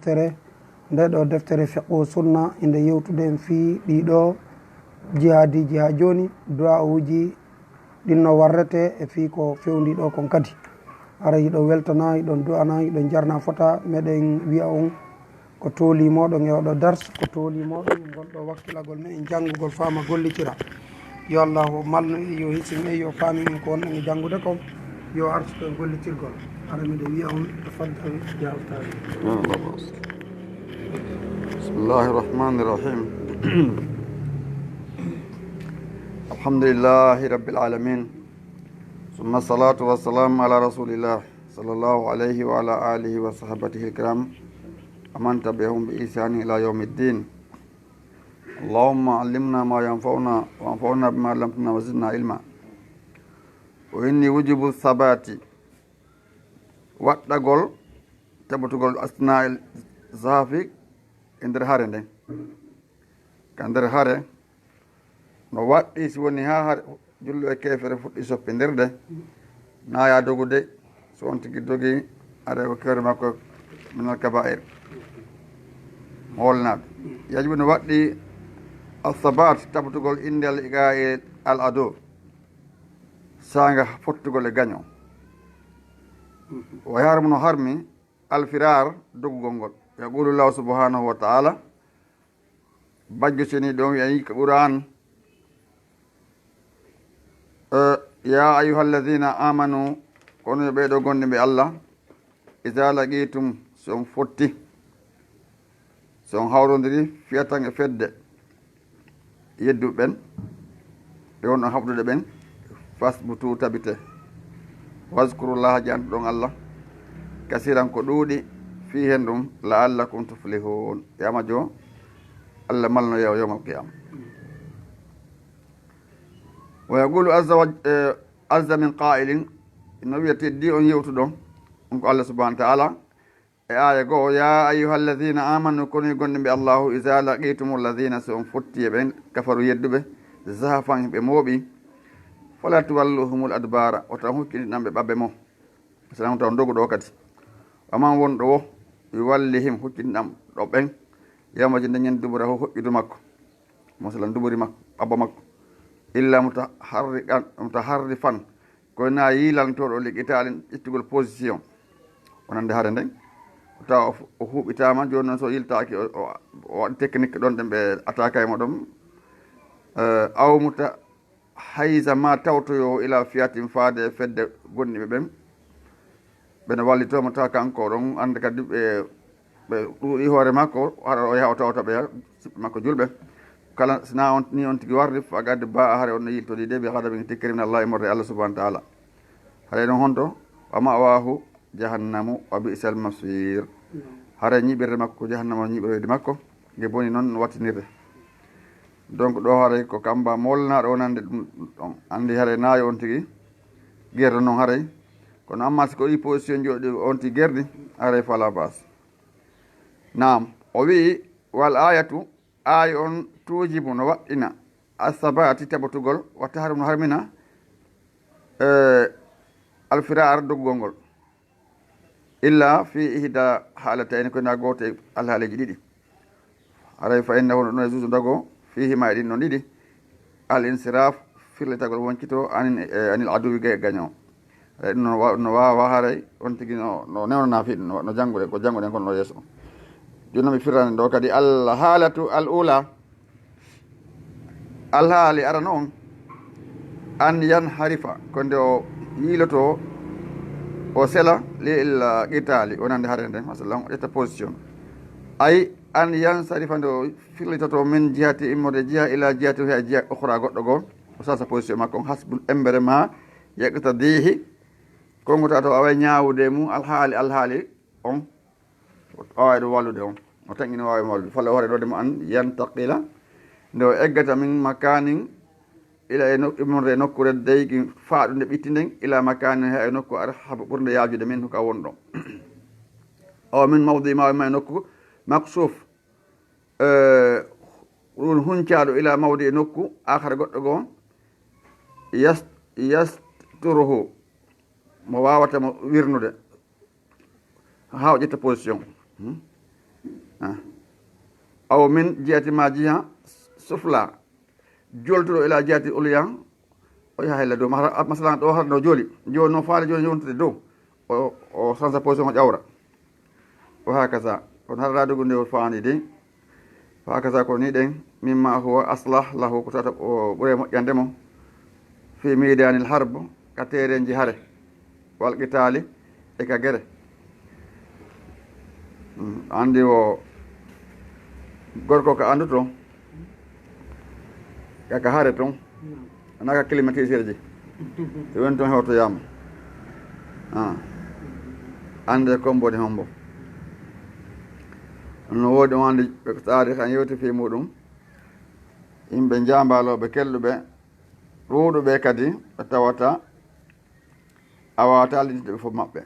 deftere nde ɗo deftere fiqhu sunna inde yewtude fi ɗiɗo jihadiji ha joni du'a'uji ɗinno warrete e fi ko fewndi ɗo kon kadi ara yiɗo weltana yiɗon du'ana yiɗon jarna fota meɗen wiya on ko tooli moɗon e oɗo dars ko tooli moɗon gonɗo wakkilagol me en janngugol fama gollitira yo Allah o malno e yo hisin e yo faami en ko wonɗon e janngude ko yo arsuto e gollitirgol ara miɗe wiya on tafaddal ya ustaz. Bismillahi rahmani rahim. Alhamdulillahi rabbil alamin. Summa salatu wassalamu ala rasulillah sallallahu alayhi wa ala alihi wa sahabatihi al-kiram aman tabi'ahum bi ihsani ila yawmiddin. Allahumma allimna ma yanfa'una wa anfa'na bima 'allamtana wa zidna ilma. Wa inni wujibu sabati waɗɗagol tabbatugol asna'il zafi e nder hare nden ka nder hare no waɗɗi si woni ha hare jullo e kefere fuɗɗi soppindirde naya dogude so on tigi dogi are ko kewre makko minal kaba'ir holnaɓe yajibu no waɗɗi alsabat tabbatugol indel ga e al ado sanga fottugol e gaño o yarmu no harmi alfirar dogugol ngol yaqulu llahu subhanahu wa ta'ala bajjo seni ɗon wiyayi ko quran ya ayuha alladina amanu kono ɓeɗo gonɗe ɓe allah ida laqitum so on fotti so on hawrodiri fiyatan e fedde yedduɓe ɓen ɓe wonɗon haɓdude ɓen fasbutu tabite waskurullaha jantu ɗon allah kasiran ko ɗuuɗi fi hen ɗum la'allakum tuflihun yama jo allah malno yew yawmal qiyama wa yaqulu azza min qa'ilin no wiya teddi on yewtuɗon on ko allah subhanahu wa ta'ala e aya goo ya ayuha alladina amanu kono gonɗe mbi allahu isa laqitum alladina so on fotti e ɓen kafaru yedduɓe zahafan ɓe mooɓi fala tuwalluhumul adbara o tan hucciniɗan ɓe ɓaɓɓe mo salam taw doguɗo kadi aman wonɗo wo yuwallihim hucciniɗan ɗo ɓen yamaji dañen dubura ho hoƴƴudu makko masalan duburi makko ɓabba makko illa mutaharri fan koye na yilantoɗo liqitalen ƴettugol position wonande haare nden taw o huɓitama joni noon so yiltaki o waɗi technique ɗon ɗen ɓe attaque e moɗon aw muta haysa ma tawtoyo ila fiyatin faade e fedde gonɗiɓe ɓen ɓene wallitoma taw kanko ɗon ande kadi ɓe ɗuuɗi hoore makko haɗa o yaha o tawta ɓe siɓɓe makko julɓe kala sina on ni on tigui warde fa gadde ba a haare on no yiltodi de ɓe haɗa ɓe tikkiri min allah e morde allah subahana taala haɗa ɗon honto wa mawahu jahannamu wa bi'sal masir haare ñiɓirde makko jahannama ñiɓirede makko nge boni noon no wattinirde donc ɗo haare ko kamba molnaɗo wonande ɗum ɗon andi haare nayo on tigui guerde noon haaray kono amma siko ɗi position joɗi on tigui guerdi haare fala bas nam o wi wal ayatu aya on tujibu no waɗɗina asabati taɓatugol watta harum no harmina alfirar doggol ngol illa fi ihda haalatayni koyna gooto e alhaaleji ɗiɗi haray fa innahu ɗon e juusu dago fihima e ɗin noon ɗiɗi al insiraf firletagol woncito anil aduwi gaño aɗa ɗum no wawa haray on tigui no newnana fi ɗum no jannguɗe ko jannguɗen kono no yeeso joni noon mi firrani ɗo kadi alhaalatu al ula alhaali arano on an yan harifa ko nde o yiiloto o sela lil qitali wonande haare nden masalan o ƴetta position ay an yan sarifa nde o firlitoto min jihati immode jiha ila jihati he jiha ohra goɗɗo goo o sasa position makko on hasbul embere ma yeqta dihi konngota to awa ñawude mum alhaali on o wawi ɗo wallude on o taŋi no wawi wallude falla hoore ɗo de mo an yantaqila nde o eggata min makanin ila e immorde e nokkure deygi faaɗude ɓitti nden ila makanin he e nokku ar haaba ɓurde yajude min hoka won ɗon o min mawdi mawi ma e nokku maksuf ɗum huncaɗo ila mawdi e nokku akhara goɗɗo goo yasturuhu mo wawata mo wirnude ha o ƴetta position aw min jihati ma jiha sufla joltuɗo ila jihati ulya o yaha hella dow masalan ɗo harno jooli joni noon faale joni yontude dow o chansa position o ƴawra o hakaza kono har radugo nde o faandi de hakaza ko ni ɗen mimma huwa aslah lahu ko tata o ɓuure moƴƴande mo fi midanil harbe ka terenji hare wal qitali e ka guere andi o gorko ko andu toon kaka hare toon anaka climatiseur ji so woni toon hewtoyama ande komboni hombo no woodi wande taarih an yewti fi muɗum yimɓe jambaloɓe kelluɓe ruuɗuɓe kadi ɓe tawata a wawata linditeɓe fof maɓɓe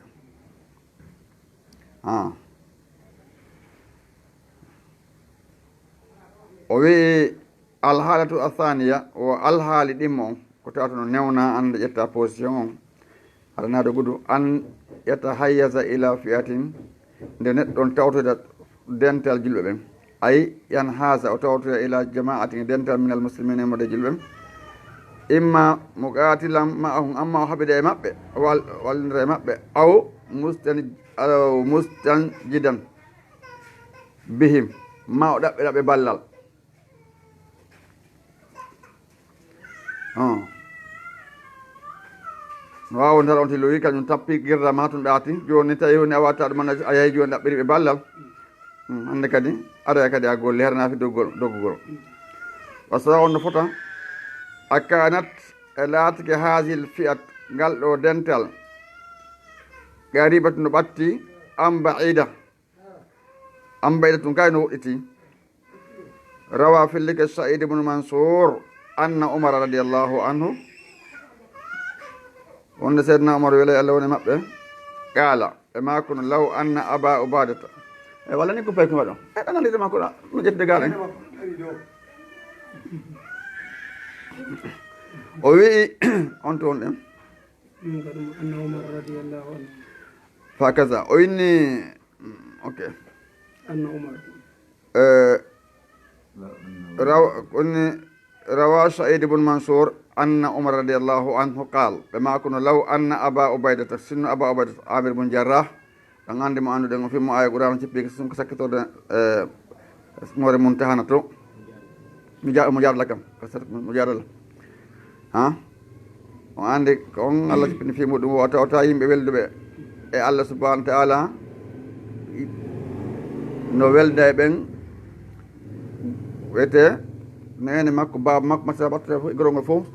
o wii alhaalatu athaniya o alhaali ɗimmo on ko tawata no newna anda ƴetta position on haɗanaɗo gudu an ƴetta hayyaza ila fiyatin nde neɗɗon tawtoyda dental julɓe ɓen ay yan haasa o tawtoya ila jamaatin dental minal muslimina mode julɓe ɓen imma mo qatilan ma'ahum amma o haɓide e maɓɓe wallidira e maɓɓe aw mustanjidan bihim ma o ɗaɓɓe ballal no wawa ndar on tilowi kañum tappi guirda ma tun ɗaati joni tawi woni a watta ɗuman a yehi joni ɗaɓɓiriɓe ballal hande kadi aɗa kadi a golle hernafi doggugol wa sawa on no fota a kanat e laatike hasil fiyat ngal ɗo dental garibatu no ɓatti am baida tun kay no woɗɗiti rawa fillike said ibnu mansour anna umar radiallahu anhu wonde seydna umar wela allah woni maɓɓe qaala e makono law anna aba ubadata e walla ni ko pay ko waɗon e ɗanalide makko ɗa no ƴettude gal en o wii on toon ɗen fa kaza o winni ok rawa said ibn mansour anna umar radiallahu anhu qal ɓe makono law anna aba ubaydata sinno aba ubaydata amir bun jarrah ɗan andi mo anduɗen o fimmo aya qur'an cippiki sunko sakkitorde moore mum tahana to mo jadala kam mo jadala o andi ko on allah cippini fi muɗum o tawata yimɓe welduɓe e allah subhanahu wa taala no welda e ɓen wiyete nene makko baba makko masa battata fof gorongol fof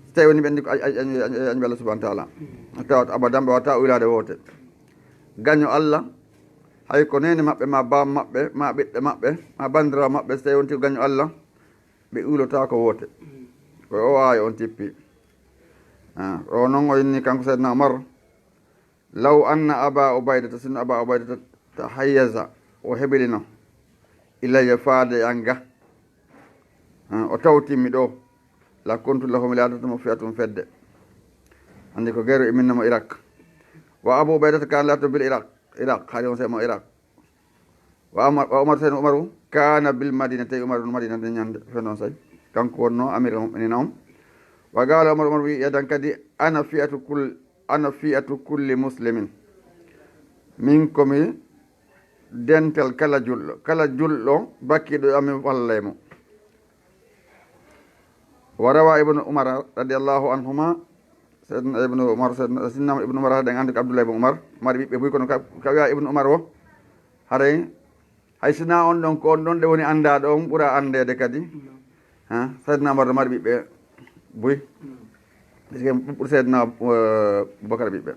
so tawi woni ɓe andi ko añuɓe allah subhanahu wa taala tawata abadan ɓe wata wilade wote gaño allah hay ko nene maɓɓe ma baba maɓɓe ma ɓiɓɓe maɓɓe ma bandirawo maɓɓe so tawi wonti ko gaño allah ɓe iwlota ko wote koye o aaya on tippi o noon o inni kanko seydna omar law anna aba ubaydata sinno aba ubaydata ta hayyaza o heɓilino ilayya faade an ga o tawtimmi ɗo la kontu lahu mi laadatamo fiyatum fedde andi ko guerre iminnamo irak wa abou ubaydata kan laato bil iraq haali on semo iraq wa umar seyno umaru kana bil madina tawi umaru no madina de ñande fe noon say kanko wonno amir muminina on wa gala umar wi yadan kadi ana fiyatu kulli muslimin min komi dental kala julɗo bakkiɗo amin wallaymo wa rawa ibnu umar radiallahu anhuma seydna ibnu umar sinnama ibnu umar haɗen andi ko abdoullah ibnu umar mari ɓiɓɓe buy kono ka wiya ibnu umar o haray hay sina on ɗon ko on ɗon ɗe woni andaɗo on ɓuura andede kadi seydna umar mari ɓiɓɓe buy ɓuuri seydna boubacar ɓiɓɓe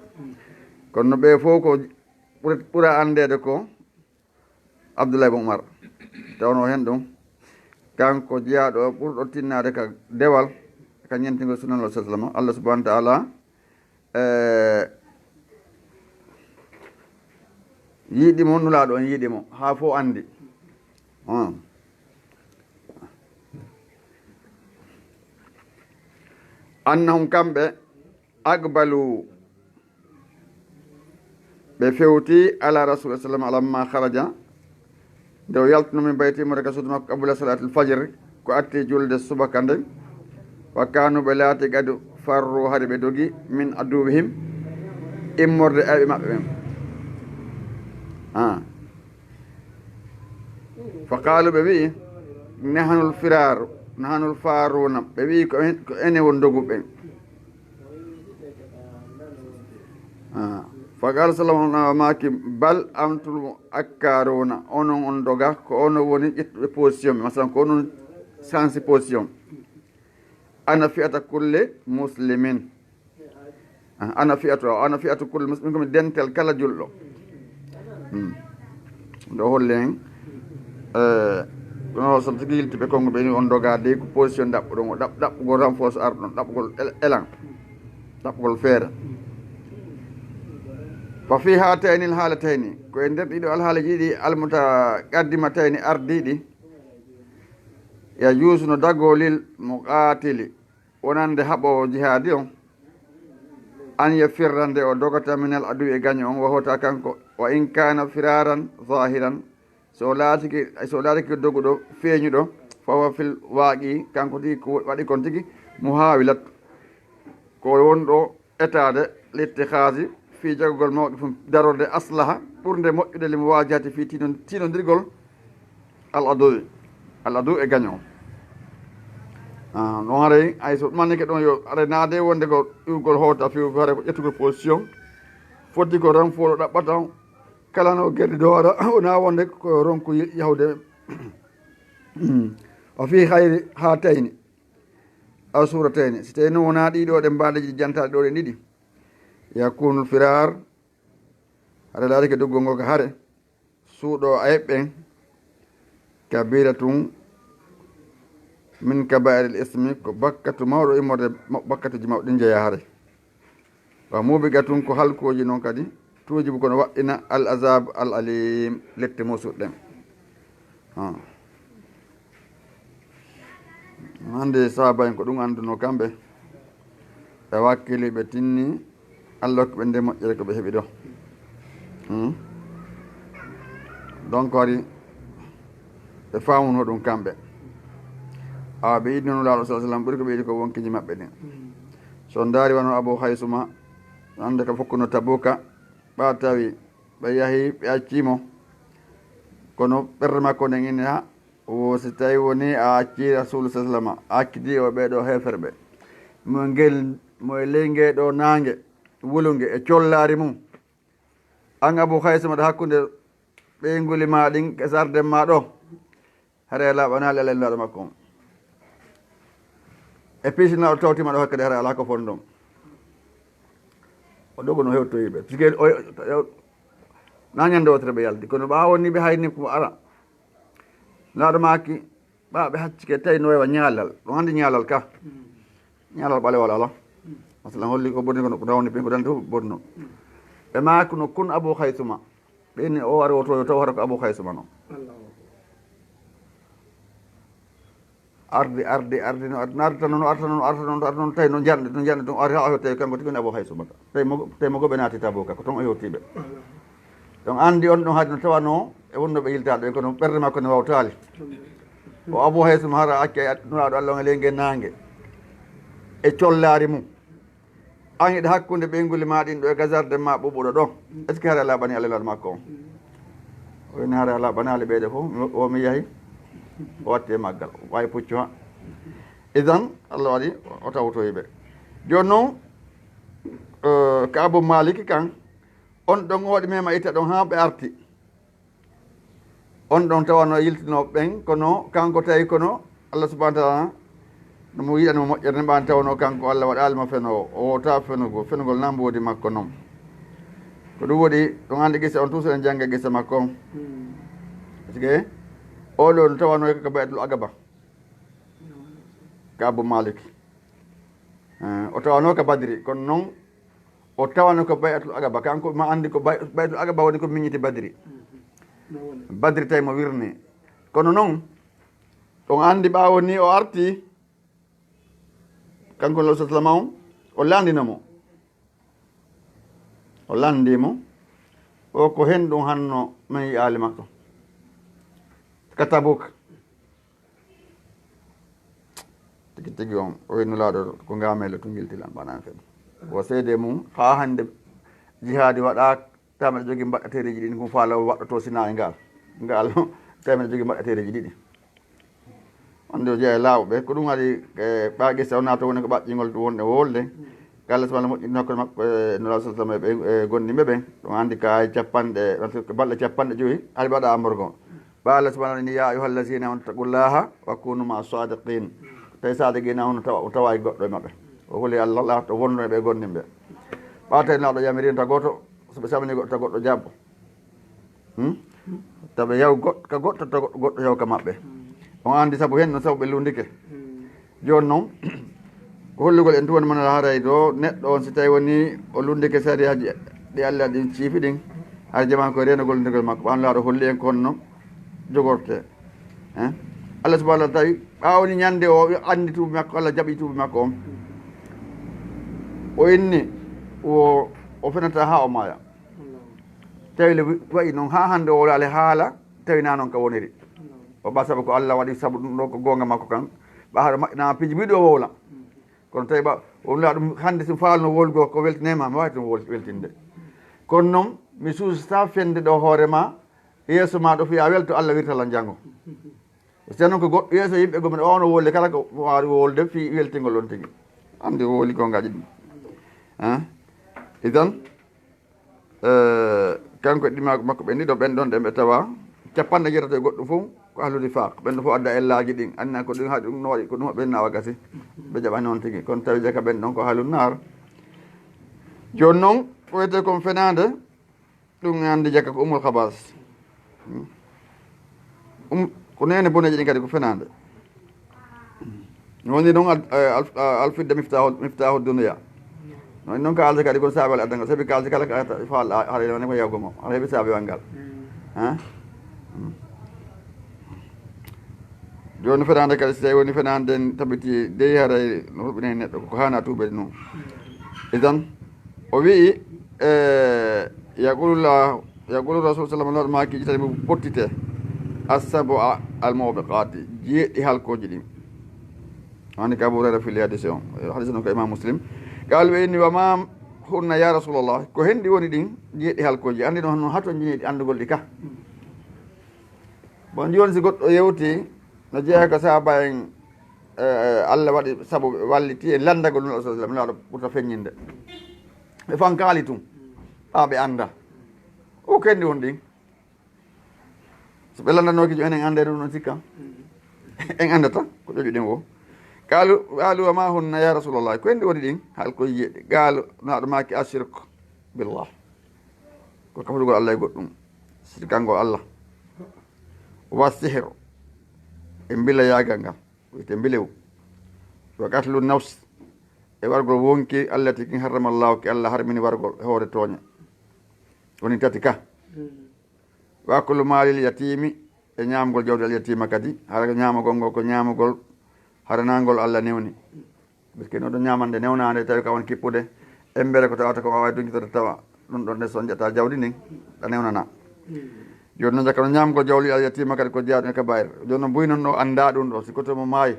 kono no ɓe fof ko ɓuura andede ko abdoullah ibnu umar tawno hen ɗum kanko jeyaɗo ɓurɗo tinnade ka dewal ka ñentigol sunanlah sallam allah subahana taala yiiɗimo nulaɗo on yiiɗimo ha fo andi annahum kamɓe agbalu ɓe fewti ala rasulillah sallam alamma haraja nde o yaltino min baytimo daga suudu makko qabla salatul fajr ko atti julde subaka nden wa kanuɓe laati kadi farru haade ɓe dogi min adubihim immorde ayɓe maɓɓe ɓen fa qalu ɓe wi nahanul firaru nahanul faruna ɓe wi ko ene won dogu ɓen fa qala sallallahu maki bal antum akkaruna onon on doga ko ono woni ƴettuɓe position ɓe masalan ko onon sansi position ana fi'ata kulle muslimin ana fi'atu kulle muslimin komi dental kala julɗo ndo holle hen no so tigi yiltiɓe kongo ɓe ni on doga de ko position ɗaɓɓuɗon o ɗaɓɓugol renforce arɗon ɗaɓɓugol élan ɗaɓɓugol feere fa fi hatayni l haalatayni koye nder ɗiɗo alhaalaji ɗi almuta qaddimatayni ardiɗi ya juusuno dagolil mo qaatili wonande haɓowo jihaadi on an ya firrande o dogata minal adu e gaño on wahota kanko wa in kana firaran zahiran so laatiki doguɗo feeñuɗo fawa fil waaqi kanko tigi ko waɗi kon tigi mo haawilat ko wonɗo etade l'ittikhasi fi jagogol mawɗo fum darorde aslaha ɓurde moƴƴude limo wajati fi tinodirgol al adu e gaño on non haray ay so ɗumannike ɗon yo aɗa naade wonde ko iwgol howta fiw hare ko ƴettugol position foddi ko renfort ɗo ɗaɓɓata kala no guerɗi dow ara wona wonde ko ronku yahude o fi hayri ha tayni aw suratayni so tawi noon wona ɗiɗo ɗe mbaɗeji jantaɗe ɗo ɗe ɗiɗi yakunul firar haɗa laarike doggol ngol ko haare suuɗo ayɓɓen kabira tum min kabairil ismi ko bakkatu mawɗo immorde bakkatuji mawɗi jeeya haare wa mubiga tun ko halkuji noon kadi tuujibu kono waɗɗina al azab al alim lette musuɗɗen hande sahaba en ko ɗum anduno kamɓe e wakkili ɓe tinni allah hokki ɓe nde moƴƴere ko ɓe heeɓi ɗo donc ari ɓe famuno ɗum kamɓe awa ɓe yiɗino laaɗo sa sallam ɓuri ko ɓe yiɗi ko wonkiji maɓɓe ɗin so daari wano abou haysuma hande ko fokkuno tabuka ɓa tawi ɓe yahi ɓe accimo kono ɓerde makko nden inni ha o si tawi woni a acci rasulu sa sallam a akkidi o ɓeɗo hefere ɓe moye ley ngeɗo nangue wulunge e collari mum an abou haysuma ɗo hakkude ɓeyguli ma ɗin e sarden ma ɗo hare laaɓanali ala laɗo makko on e pisinaɗo tawtima ɗo hakkade hara ala ko fondon o ɗogo no hewtoyiɓe puisque na ñande wotere ɓe yaldi kono ɓa wonni ɓe hayni ko ara laaɗo maki ɓa ɓe haccike tawi no wawa ñaalal ɗum hande ñaalal ka ñaalal ɓalewal ala masalan holli ko bonni kono ko rawni ɓen ko dande fof bonno ɓe maki no kun abou haysuma ɓeni o ari otoyo taw hata ko abou haysuma noon ardi no arta noon tawi no janɗe ɗum ari ha o hew tawi kanko tigi woni abou haysuma ka tawi mo goɓe naati tabo ka ko toon o hewtiɓe donc andi on ɗon haade no tawano e wonno ɓe yiltaɗo ɓen kono ɓerde makko ne wawtali o abou haysuma hara acci nuraɗo allah e leygue nangue e collari mum an eɗe hakkude ɓeyguli ma ɗin ɗo e gazarde ma ɓuɓuɗo ɗo est ce que haare a laaɓani alalaɗo makko on o wini haare a laaɓanali ɓeyɗe fof o mi yeehi o watti e maggal wawi puccu ha idan allah waɗi o tawtoyiɓe joni noon ko abou maliki kan on ɗon o waɗi mema itta ɗon ha ɓe arti on ɗon tawano yiltinoɓe ɓen kono kanko tawi kono allah subahana taala nomo yiɗanimo moƴƴere ne ɓan tawno kanko allah waɗalimo fenowo o wota fenugol namboodi makko noon ko ɗum waɗi ɗum hande guisa on toujours en jangga guisa makko on par ce que oɗo no tawano koko baytul agaba ka abou malik o tawano ko badiri kono noon o tawano ko baytul agaba kanko ma andi ko baytul agaba woni ko miñiti badiri badiri tawi mo wirni kono noon on andi ɓawo ni o arti kanko lo salama on o landinamo o landimo o ko hen ɗum hanno min yiyali makko Tabuk tigi on o wenulaaɗo ko ngamele to giltilan banan fen o seede mum ha hande jihadi waɗa tameɗe jogui mbaɗatereji ɗiɗi ko faala waɗɗoto sina e ngal tameɗe jogui mbaɗatereji ɗiɗi wonde o jeeya laawoɓe ko ɗum waɗi ɓaaqi so nato woni ko ɓaƴƴingol wonde wolde Allah subhanahu moƴƴi nokkoe makko nura sa sallam ɓe gonɗiɓe ɓen ɗum andi ka capanɗe balɗe capanɗe joyyi haɗi waɗa amborgo ba Allah subhanahu ni ya ayuhallazina amanu taqullaha wa kunu ma sadiqin tawi sadiqina hono tawa e goɗɗo e maɓɓe o holi Allah to wonno ɓe gonɗinɓe ɓawta naɗo yamirinta goto soɓe samini goɗɗo ta goɗɗo jabbo taɓe yaw ka goɗɗo ta goɗɗo yaw ka maɓɓe on andi saabu hen noon saabu ɓe lundike joni noon ko hollugol en tuwoni mona haray ɗo neɗɗo on si tawi woni o lundike sariyaji ɗi Allah ɗin ciifi ɗin hay jama ko renugol ndigol makko ɓan laaɗo holli en ko honno jogorte Allah subahanahu wa tawi ɓawni ñande o andi tuubi makko Allah jaaɓi tuubi makko on o inni o fenata ha o maaya tawi le wayi noon ha hande o ale haala tawi na noon ka woniri o ɓa saabu ko Allah waɗi saabu ɗum ɗo ko gonga makko kan ɓa haɗa maƴƴinama piiji mbiɗo o wowla kono tawi ɓa o la ɗum hande so faalno wolgo ko weltinema mi wawi ɗum weltinde kono noon mi suusata fende ɗo hoorema yeeso ma ɗo fiya welto Allah wirtala janggo so noon ko goɗɗo yeeso yimɓe gomen ono wolde kala ko wawi wolde fi weltingol on tigui andi woli gongaji ɗum idan kanko e ɗimako makko ɓe ndiɗo ɓen ɗon ɗe ɓe tawa capanɗe jeetato e goɗɗum fof ko ahlude faq ɓen fof adda ellaji ɗin anna ko ɗum ha ɗum no waɗi ko ɗum ɓen nawa gasi ɓe jaɓani noon tigui kono tawi jaka ɓen ɗon ko haalud nar joni noon ko wiyete kom fenade ɗum andi jaka ko umul habas ko nene boneji ɗin kadi ko fenade woni noon alfidde miftahu dunia noon ko alde kadi ko saabal addangal saabi kalde kala ko faal haɗane ko yawgo mo aɗa heeɓi saabewal ngal joni fenade kadi so tawi woni fenade en tabiti dey haray no huɓine neɗɗo ko hana tuɓede noon idan o wii yaqulu rasul sallam laɗo makiji tani mo pottite assabu almubiqati jeeɗɗi halkoji ɗin wani ka Abu Hurayra fil hadise on hadise noon ko imam muslim qal ɓe inni wama hunna ya rasulallah ko henɗi woni ɗin jeeɗɗi halkoji andi ɗon noon hato jiniɗi andugol ɗi ka bon joni si goɗɗo yewti no jeeya ko sahaba en Allah waɗi saabu ɓe walliti e landagol nula sa sallam laaɗo ɓurta feññinde ɓe fankali tum ɓe anda o kendi won ɗin so ɓe landanoki jo enen ande ɗum ɗon sikka en andata ko ƴoƴu ɗin o qaalu wa ma hunna ya rasulallah ko henndi woni ɗin haal koye yiyeɗe qaalu naɗo maki ashirk billah ko kafrugol Allah e goɗɗum sirkangol Allah wa sihr e mbila yagal ngal wiyete mbilew wa qatlu nafs e wargol wonki allati kin harrama llahu ki Allah harmini wargol e hoore tooña woni tati ka wa aklu malil yatimi e ñamgol jawdi al yatima kadi hara ñamagol ngol ko ñamagol haranangol Allah newni parce que noɗo ñamande newnade tawi ka won kippude embere ko tawata ko wawi dunkitode tawa ɗum ɗon nde so jetta jawdi ndin ɗa newnana joni noon jakka no ñamgol jawdi al yatima kadi ko jeyaaɗum e ka bayre joni noon buynon ɗo anda ɗum ɗo si kotomo maayi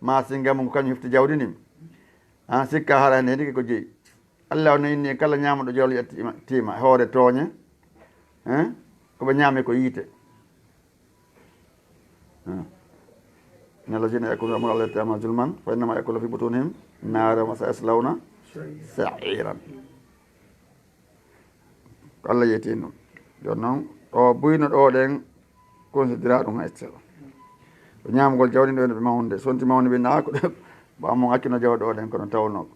ma singamo ko kañum hefti jawdi ndin sikka hara hen hediki ko jeeyi Allah no inni kala ñamoɗo jawdi yatima hoore tooñe koɓe ñaami ko yiite إن الذين يأكلون أموال اليتامى ظلما فإنما يأكلون في بطونهم نارا وسيصلون سعيرا Allah yeeti noon joni noon o buyno ɗo ɗen considéra ɗum ha estela o ñamgol jawdi ɗo ene ɓe mawde sonti mawde ɓe naa ko ɗe ɓammo hakkino jawɗo o ɗen kono tawno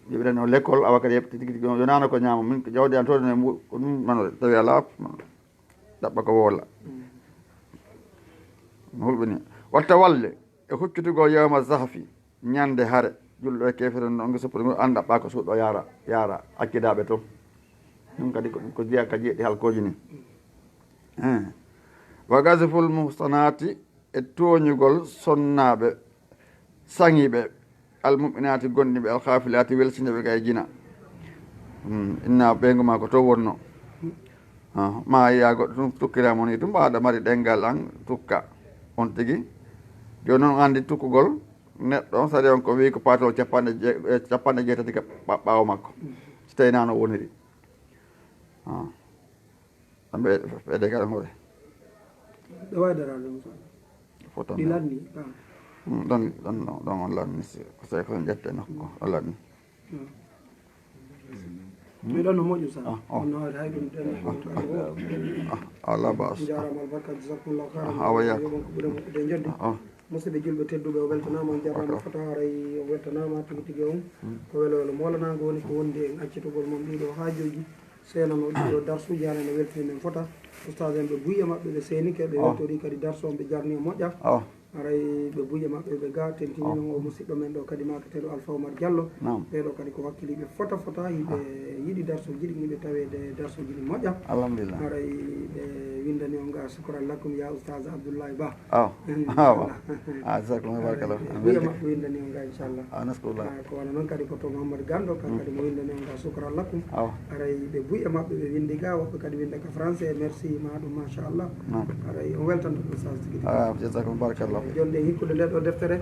jiɓiɗen o l'école awa kadi heɓti tigi tigi yonano ko ñama min ko jawdi an toɗone ko ɗum manode tawi ala ɗaɓɓa ko wolla no hulɓini watta walle e huccutugol yewma zahfi ñande haare julɗo e kefere no onge soppo ɗum anda ko suuɗo yara accidaɓe toon ɗum kadi ko jeeya ka jeeɗi halkoji ni wa gasful muhsanati e tooñugol sonnaɓe saŋiɓe almuminati gonɗiɓe alhafilati welsineɓe kay jina inna ɓeygu ma ko to wonno ma ya goɗɗo tukkiramo ni tum mbaɗa mari ɗengal an tukka on tigi joni noon andi tukkugol neɗɗo sadi on ko wi ko patol capanɗe jeetati ka ɓawo makko so tawi nano woniri ɓeɗe kala hoore ɗo waydarade fotan ɗi lanni ɗon on lanni ko sawi ko ƴette nokko o lanni miɗon no moƴƴu sa no waɗi hay ɗum ala bas jarama albarka jasakumllahu khairan awaya yoɓon ko ɓuure moƴƴude joddi musidɓe julɓe tedduɓe o weltanama on jarama fota haray o weltanama tigi tigi on ko welo welo molanago woni ko wondi en accitugol moom ɗiɗo haajoji senano ɗiɗo darsuji hane ne weltini men fota ustad en ɓe buya maɓɓe ɓe senike ɓe weltori kadi darsu on ɓe jarni o moƴƴa aray ɓe buya maɓɓe ɓe ga tentininon o musidɗo men ɗo kadi makateɗo Alpha Oumar Diallo ɓeɗo kadi ko wakkiliɓe fota yiɓe yiɗi darsuji ɗi yiɓe tawede darsuji ɗi moƴƴa alhamdulillah aray ɓe windani on ga sukran lakum ya oustaz Abdoullahi Ba jasakum barkallah buya maɓɓe windani on ga inchallah ko wana noon kadi koto Mouhamadou Gando kan kadi mo windani on ga sukran lakum aray ɓe buya maɓɓe ɓe windi ga woɓɓe kadi winda ka français merci maɗum machallah aray on weltanto oustaz tigi jasakum barkallah jonde hikkude nde ɗo deftere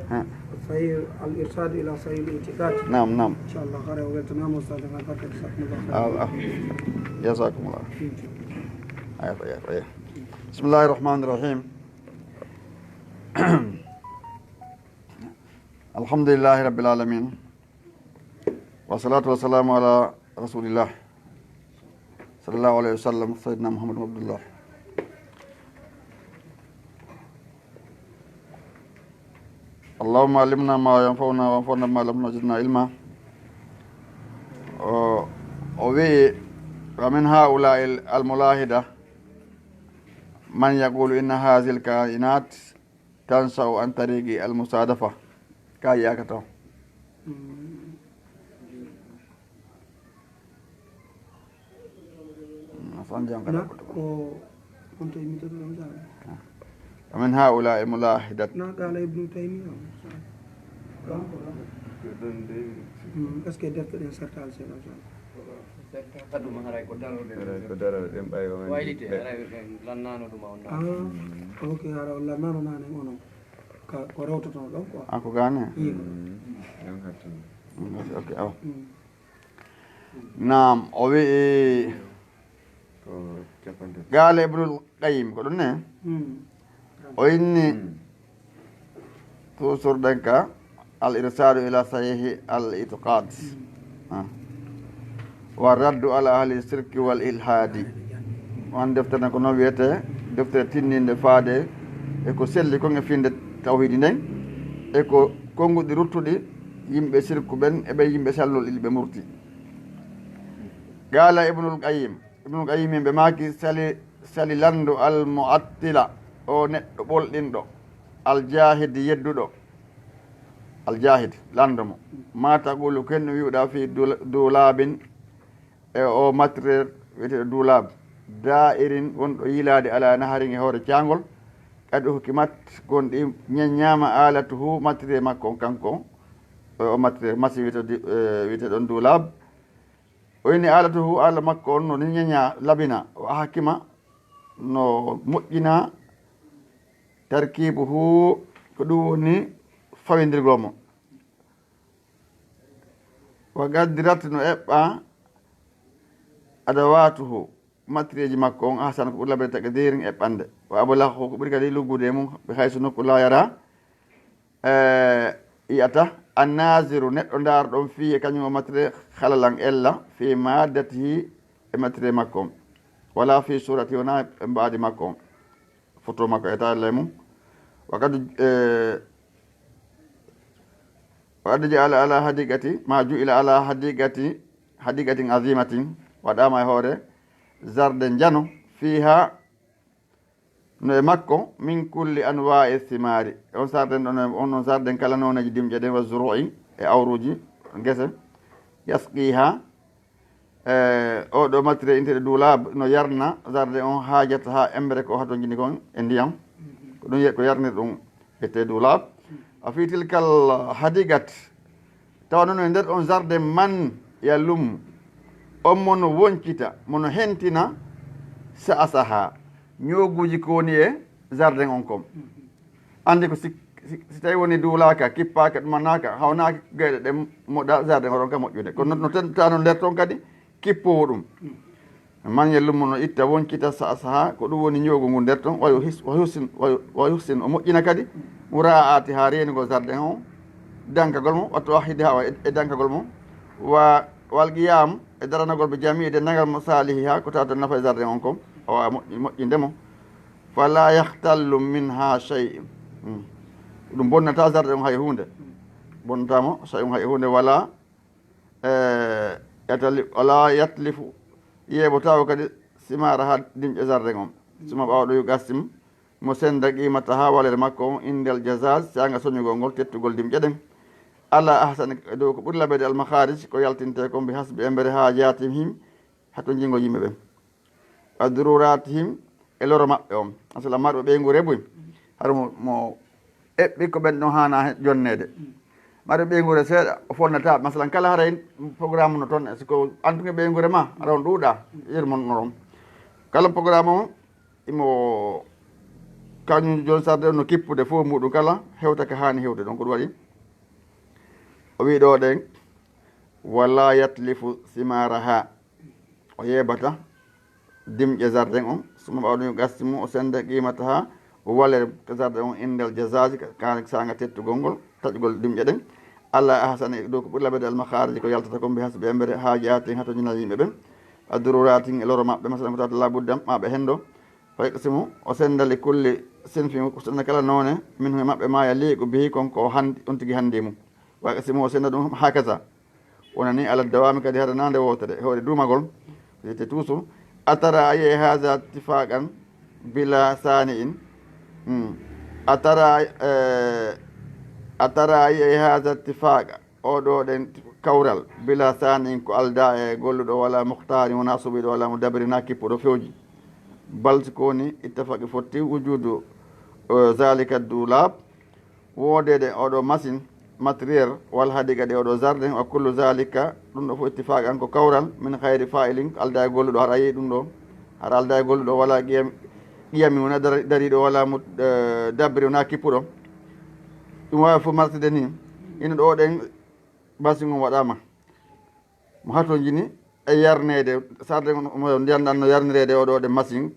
sahih al irshad ila sahih al itiqad nam inchallah hare o weltanama ustad en albarka jasakumullah jasakumullah aya bismillahi rahmani rahim alhamdulillahi rabbil alamin wassalatu wassalamu ala rasulillah sallallahu alayhi wa sallam sayyidina Muhammad abdullah اللهم علمنا ما ينفعنا وانفعنا ما لم نجدنا علما ومن هؤلاء الملاحدة من يقول إن هذه الكائنات تنشأ عن طريق المصادفة كاياكتو ومن هؤلاء الملاحدة قال ابن تيمية est-ce que defte ɗen sertal seeɗa kadu maharay ko darode ɗen ɓaygo waylite lannano ɗuma on ok ara o lannano nane onon ko rewtotono ɗon quoi ko gane ok nam o wii gaale ibnul qayyim ko ɗum ne o inni toujours ɗen ka al irsadu ila sahihi al itiqad wa raddu ala ahli shirki wal ilhadi on deftere ko noon wiyete deftere tinninde faade e ko selli kon e finde tawhidi nden e ko konguɗi ruttuɗi yimɓe sirku ɓen eɓe yimɓe sallol ɗiɗi ɓe murti gala ibnul qayyim ɓe maki sali landu al mu'attila o neɗɗo ɓolɗinɗo al jahid yedduɗo aljahid landomo ma taqulu kenno wiwɗa fi dulabin e o matériel wiyete dulab da'irin wonɗo yilade ala naharin e hoore cangol kadi hokkimat gonɗi ñaññama alatuhu matériel makko on kanko o matériel masi wiyete ɗon dulab o inni alatuhu ala makko on no ni ñaña labina o hakkima no moƴƴina tarkibuhu ko ɗum woni fawindirgol mo wa gaddirat no eɓɓa adawatuhu matériel ji makko on ahsan ko ɓuri labde taqdirin eɓɓande wa abalahu ko ɓuri kadi luggude mum ɓe hayso nokku la yara yiyata annasiru neɗɗo ndaaro ɗon fi e kañum o matériel halalan ella fi maddatihi e matériel makko on wala fi surati wona e mbaadi makko on photo makko e talle mum wakadu وقد جعل على حديقة ما جعل على حديقة عظيمة waɗama e hoore jardin jano fiha no e makko min kulli anwa'i thimari on sarden ɗon on noon sarden kala noneji dimƴe ɗen wa zuru'i e awruji guese yasqiha oɗo matériel inteɗe duulab no yarna jardin on haajata ha embre ko hato jini kon e ndiyam ko ɗum ko yarnir ɗum ete duulab a fi tilkal hadigat tawa noon e nder on jardin man yallum on mono woncita mono hentina sa'asaha ñoguji ko woni e jardin on kom andi ko si tawi woni duulaka kippaka ɗumanaka hawnaki gayɗe ɗe moɗa jardin oɗon ka moƴƴude kono no tentano nder toon kadi kippowo ɗum man yellummo no itta wonkita sa'asaha ko ɗum woni ñogu ngu nder toon wayo hussin o moƴƴina kadi mura'ati ha renugol jardin o dankagol mo wattu wahide hawa e dankagol mo wa walqiyam e daranagol ɓe jamiide nagal mo salihi ha ko tawta nafa e jardin on kom awa moƴƴindemo fala yahtallu minha chey ɗum bonnata jardin on hay hunde bonnatamo chey on hay hunde wala yatlifu yeeɓotawo kadi simara ha dimƴe jardin on suma ɓawɗo yo gassim mo senda qimata ha walere makko on indel jasage saga soñugol ngol tettugol dimƴe ɗen ala ahsani dow ko ɓuuri labede almakharij ko yaltinte ko mbi hasbi embere ha jatim him hato jingo yimɓe ɓen adruratihim e loro maɓɓe on asala marɓe ɓeygu reɓoy haɗa mo eɓɓi ko ɓen ɗon hana jonnede marɓe ɓeygure seeɗa o fonnata masalan kala hara programme no toon siko antugue ɓeygure ma aɗa on ɗuuɗa yirmonno ɗon kala programme o imo kañum joni sarde no kippude fof muɗum kala hewta ko hani hewde ɗon ko ɗum waɗi o wi ɗo ɗen walla yatlifu simaraha o yeɓata dimƴe jardin on suma ɓawɗum yo gasti mum o senda qimata ha o walere jardin on indel jasaji kan saga tettugol ngol taƴgol dimƴe ɗen allah ahsani dow ko ɓuuri labede almakhariji ko yaltata ko mbi hasbi embere ha jaatin hato ñinal yimɓe ɓen adruratin e loro maɓɓe masalan ko tawta labuddam maɓe hendo fayqsimu o sendali kulli sinfi ko senda kala noone min e maɓɓe ma ya liiqu bihi konko handi on tigui handi mum waqsimu o senda ɗum hakaza wonani ala dawami kadi hara nande wotere hewde dumagol ete toujours atara aye haha tifaqan bila sani in atara aye haha tifaqa oɗo ɗen kawral bila sani in ko alda e golluɗo wala muhtari wona suɓiɗo wala mo dabrina kippuɗo fewji balti koni ittafaqi fotti wujudu zalika dulab wodede oɗo machine matériel walla haadi kadi oɗo jardin wa kullu zalika ɗum ɗo fof ittifaq an ko kawral min hayri fa'ilin alda e golluɗo har ayi ɗum ɗo har alda e golluɗo wala qiyami wona dariɗo wala mo dabbiri wona kippuɗo ɗum wawi fof martide ni ina ɗo ɗen basi on waɗama mo hato jini e yarnede jardin mo ndiyanɗan no yarnirede oɗo ɗe machine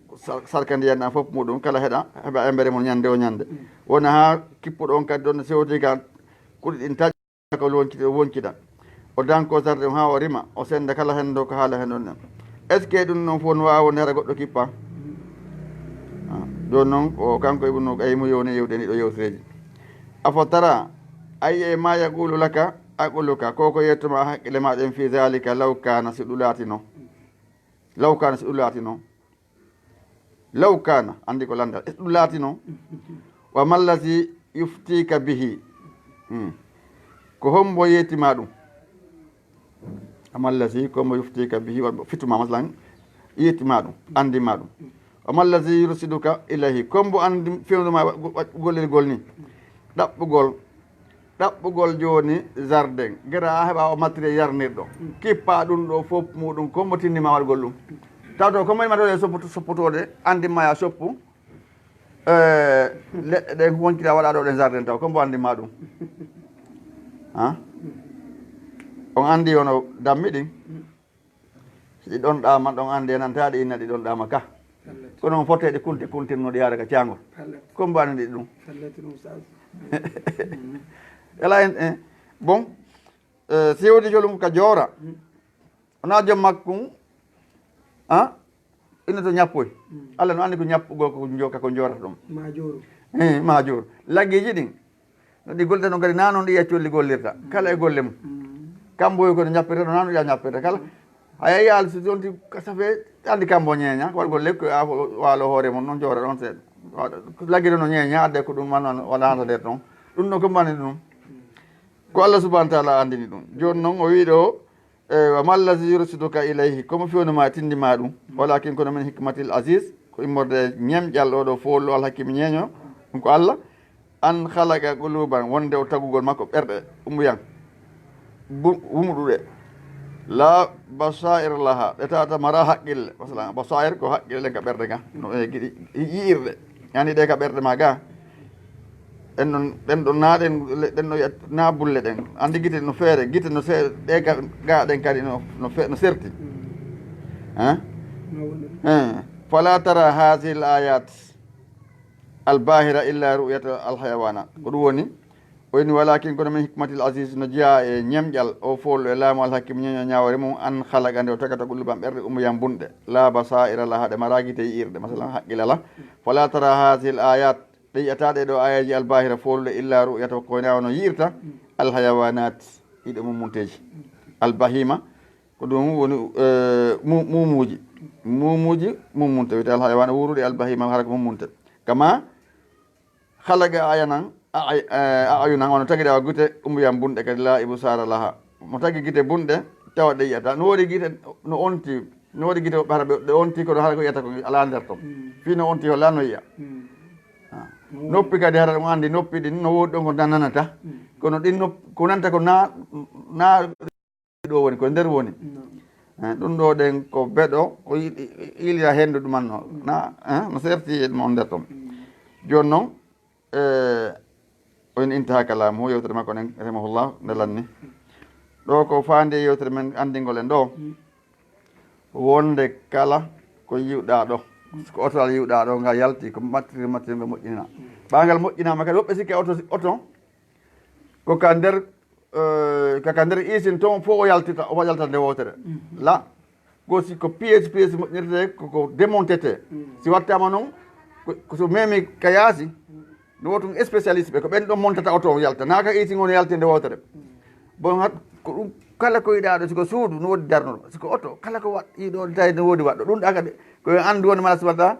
sarka ndiyanɗan fof muɗum kala heeɓa embere mo ñande o ñande wona ha kippuɗo on kadi ɗon no sewti ka kuɗi ɗin taƴ ko wonkita o danko jardin ha o rima o senda kala hen ɗo ko haala hen ɗon ɗen est ce que ɗum noon fof no wawi wonde hara goɗɗo kippa joni noon o kanko ibnu qaymu yewni yewde ɗiɗo yewtereji afo tara ayi ma yaqulu laka aquluka koko yettuma haqqille maɗen fi zalika law kana si ɗum laatino law kana si ɗum laatino law kana andi ko landal est ce ɗum laatino wa mallasi yuftika bihi ko hombo yettima ɗum amallasi ko hombo yuftika bihi fituma masalan yettima ɗum andima ɗum amallasi yursiduka ilayhi kombo andi fewnuma gollirgol ni ɗaɓɓugol joni jardin gueɗa heeɓa o matériel yarnirɗo kippa ɗum ɗo fof muɗum kombo tinnima waɗgol ɗum tawto kombo ima ɗo e soppotode andima ya soppu leɗɗe ɗen wonkita waɗa ɗo ɗen jardin taw kombo andima ɗum on andi ono dammi ɗin siɗi ɗon ɗama ɗon andi e nantaɗi inna ɗi ɗon ɗama ka kono on foteɗe kuntinnoɗi yaade ka cangol kombo andi ɗi ɗum ela en bon sewdi jolum ka joora wona joom makkum ina to ñappoy allah no andi ko ñappugol ko joorata ɗum major laggiji ɗin no ɗi gollita ɗon kadi nanon ɗi yaccolli gollirta kala e golle mum kamboyo kono ñappirta ɗo nano ɗiya ñappirta kala aya yaal so jonti safe andi kambo ñeeña waɗgol lekko waalo hoore mum noon joora ɗon seeɗa lagguide no ñeeña adde ko ɗum man waɗata nder ɗon ɗum ɗo ko mbani ɗum ko allah subahana taala andini ɗum joni noon o wiɗo wa mallazi yursiduka ilayhi komo fewnuma tindima ɗum walakin kono min hikmatil asis ko immorde ñemƴal oɗo follo alhakkimi ñeeño ɗum ko allah an halaqa quluban wonde o tagugol makko ɓerɗe umbuyan wumuɗuɗe la basair laha ɗetata mara haqqille masalan basair ko haqqille ka ɓerde ga no giɗi yiirde yani ɗe ka ɓerde ma ga en ɗon ɗen ɗo naɗen ɗen ɗo na bulle ɗen andi guite no feere guite no ɗe ga ɗen kadi no serti fala tara hasihi l ayat albahira illa ru'yata alhayawana ko ɗum woni woni walakin kono min hikmatil asis no jeeya e ñemƴal o follo e laamu alhakim ñeño ñawore mum an halagande o tagata ɓullubam ɓerde ummoyam bunɗe la basaira la haɗe mara guite yiirde masalan haqqille ala fala tara hasihi l ayat ɗe yiyataɗe ɗo ayaji albahira follude illa ru'yata ko woni no yiirta alhayawanat ɗiɗo mummunteji albahima ko ɗum woni mumuji mummunte wiyete alhayawana wurude albahima hara ko mummunte kama halaga ayanan a ayunan ono tagi ɗewa guite ummuyam bunɗe kadi la ibu sara laha mo tagi guite bunɗe tawa ɗe yiyata no woodi guite no onti no woodi guite hara ɗe onti koɗo hara ko yiyata ko ala nder ton fi no onti holla no yiya noppi kadi hara ɗum andi noppi ɗin no woodi ɗon ko nananata kono ɗin ko nanta ko na ɗo woni ko nder woni ɗum ɗo ɗen ko beɗo o ilira hendu ɗumanno no serti e ɗum on nder ton joni noon o en intaha kalam hu yewtere makko nen rahimahullah ndelanni ɗo ko fandi yewtere men andingol en ɗo wonde kala ko yiwɗa ɗo ko otol yiwɗa ɗo nga yalti ko mattiri nga moƴƴinina ɓagal moƴƴinama kadi woɓɓe sikki oto ko ka nder kaka nder isin toon fof o yaltita o yalta nde wotere la gosi ko pièce moƴƴirte koko démontete si wattama noon so memi ka yaasi no wotum spécialiste ɓe ko ɓen ɗon montata auto o yalta naka isin on yalti nde wotere bon ko ɗum kala ko yiɗa ɗo siko suudu no woodi darnoɗo siko auto kala ko yiɗo tawi no woodi waɗɗo ɗum ɗa kadi koye andu woni mala si watta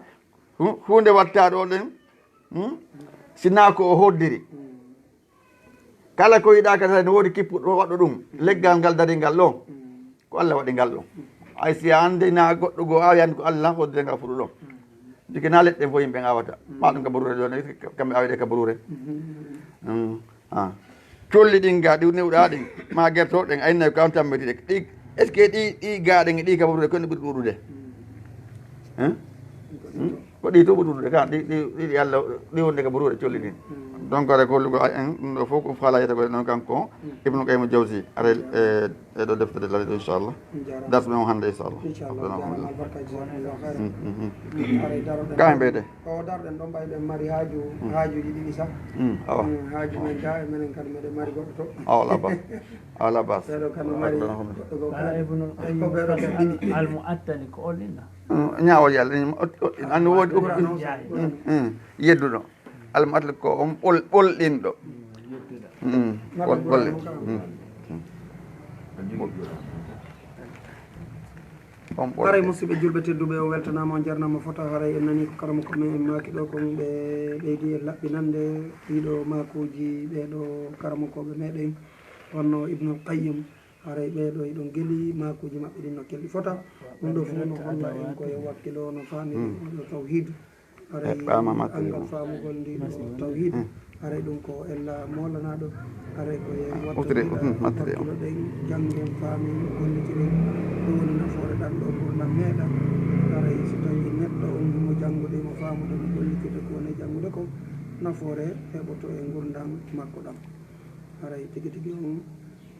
hunde watta ɗo ɗen sina ko o hoddiri kala ko yiɗa kadi no woodi kippuɗo waɗɗo ɗum leggal ngal daringal ɗo ko Allah waɗi ngal ɗo ay si ande na goɗɗo go awi andi ko Allah hoddire ngal fuɗu ɗo jiki na leɗɗe fo yimɓe awata ma ɗum kabarure ɗo kamɓe awiɗe kabarure colli ɗin ga ɗi newɗa ɗin ma guerto ɗen aynayi ko an tammetiɗe ɗi est ce que ɗi gaɗen ɗi kabarure kono ɓuuri ɗuɗude ko ɗi to ɓuuri ɗuɗude ka ɗiɗi Allah ɗi wonde kabarure colli ɗin donc ara kollugo en ɗum ɗo fof ko faalayata ko noon kanko ibnu qayyim jawsi ara e ɗo deftere lade ɗo inchallah darsu men o hannde inchallah ka en ɓeyde o darɗen ɗon ɓayɗen mari haajuji ɗiɗi sah awa haaju men ga e menen kadi meɗen mari goɗɗo to ala bas ɓeɗo kadi mari goɗɗo go almuattali ko ollinɗa ñawol yalla anni woodi yedduɗo almuattali ko on ɓolɗinɗo ɓolle haray musidɓe julɓe tedduɓe o weltanama o jarnama fota haray en nani ko karama ko men maki ɗo ko ɓe ɓeydi e laɓɓinande ɗiɗo makuji ɓeɗo karamakoɓe meɗen wonno ibnul qayyim haray ɓeɗo eɗon gueeli makuji mabɓe ɗin no kelɗi fota ɗum ɗo fof no holla en koye wakkilo no famiri ɗo tawhid haray angal famugol ndiɗo tawhid haray ɗum ko ella molanaɗo haray koye wattilo ɗen janggen faami gollitiren ɗum woni nafoore ɗan ɗo gurdam meɗen haray so tawi neɗɗo on himo janggude mo famude no gollitirde ko woni janggude ko nafoore heɓoto e gurdam makko ɗam haray tigui tigui on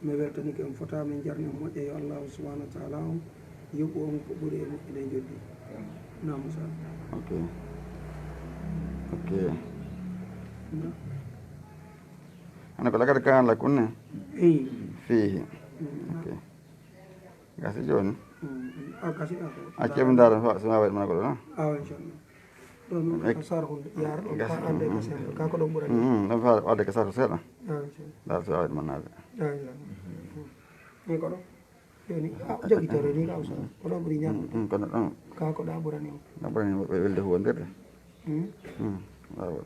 mi weltanike on fota min jarni on moƴƴe yo allahu subahanahu wa taala on yoɓu on ko ɓuuri e moƴƴude joddi namusa ok ana ko lagata kan la kunne fihi ok gasi joni gasi accemi ndara soma waɗi mana ko ɗo no awa inchallah ɗon ko sar hunde yaar ɗon fa ande ko seeɗa kako ɗon ɓurani ɗon fa wadde ko sarko seeɗa awa inchallah ndara so waɗi mannade awa inchallah ni ko ɗo joni joguitere ni kaw sa ko ɗo ɓuuri ñamde kono ɗon kako ɗa ɓurani o ɗa ɓurani welde huwondirde wawa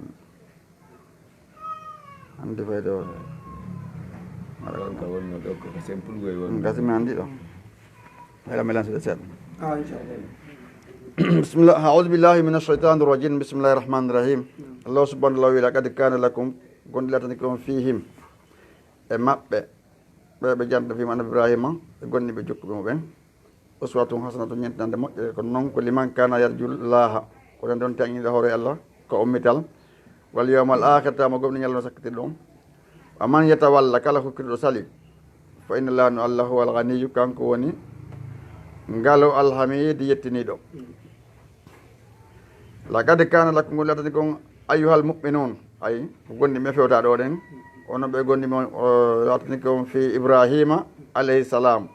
hande fayde o ka wonno ɗo ko simple goy won gasi mi andi ɗo hela mi lansude seeɗa awa inchallah bismillah aoudu billahi min alcheytani irrajim bismillahi irrahmani irrahim allah subhanahu wa taala wi laqad kana lakum gonɗi latani kon fihim e maɓɓe ɓe janta fima annabi ibrahima e gonniɓe jokkuɓe mo ɓen uswatun hasanatu ñentinande moƴƴere kono noon ko liman kana yarjullaha kono ɗon taŋiɗo hoore allah ko ummital wal yawmal akhir tama gomni ñalno sakkitir ɗon aman yatawalla kala hokkiriɗo sali fa inna llaha no allah huwa alganiyu kanko woni ngalo alhamidi yettiniɗo laqad kana lakum ngol latani kon ayyuhal mu'minun ay ko gondi me fewta ɗo ɗen ono ɓe gondi mo latani kon fi ibrahima alayhi salam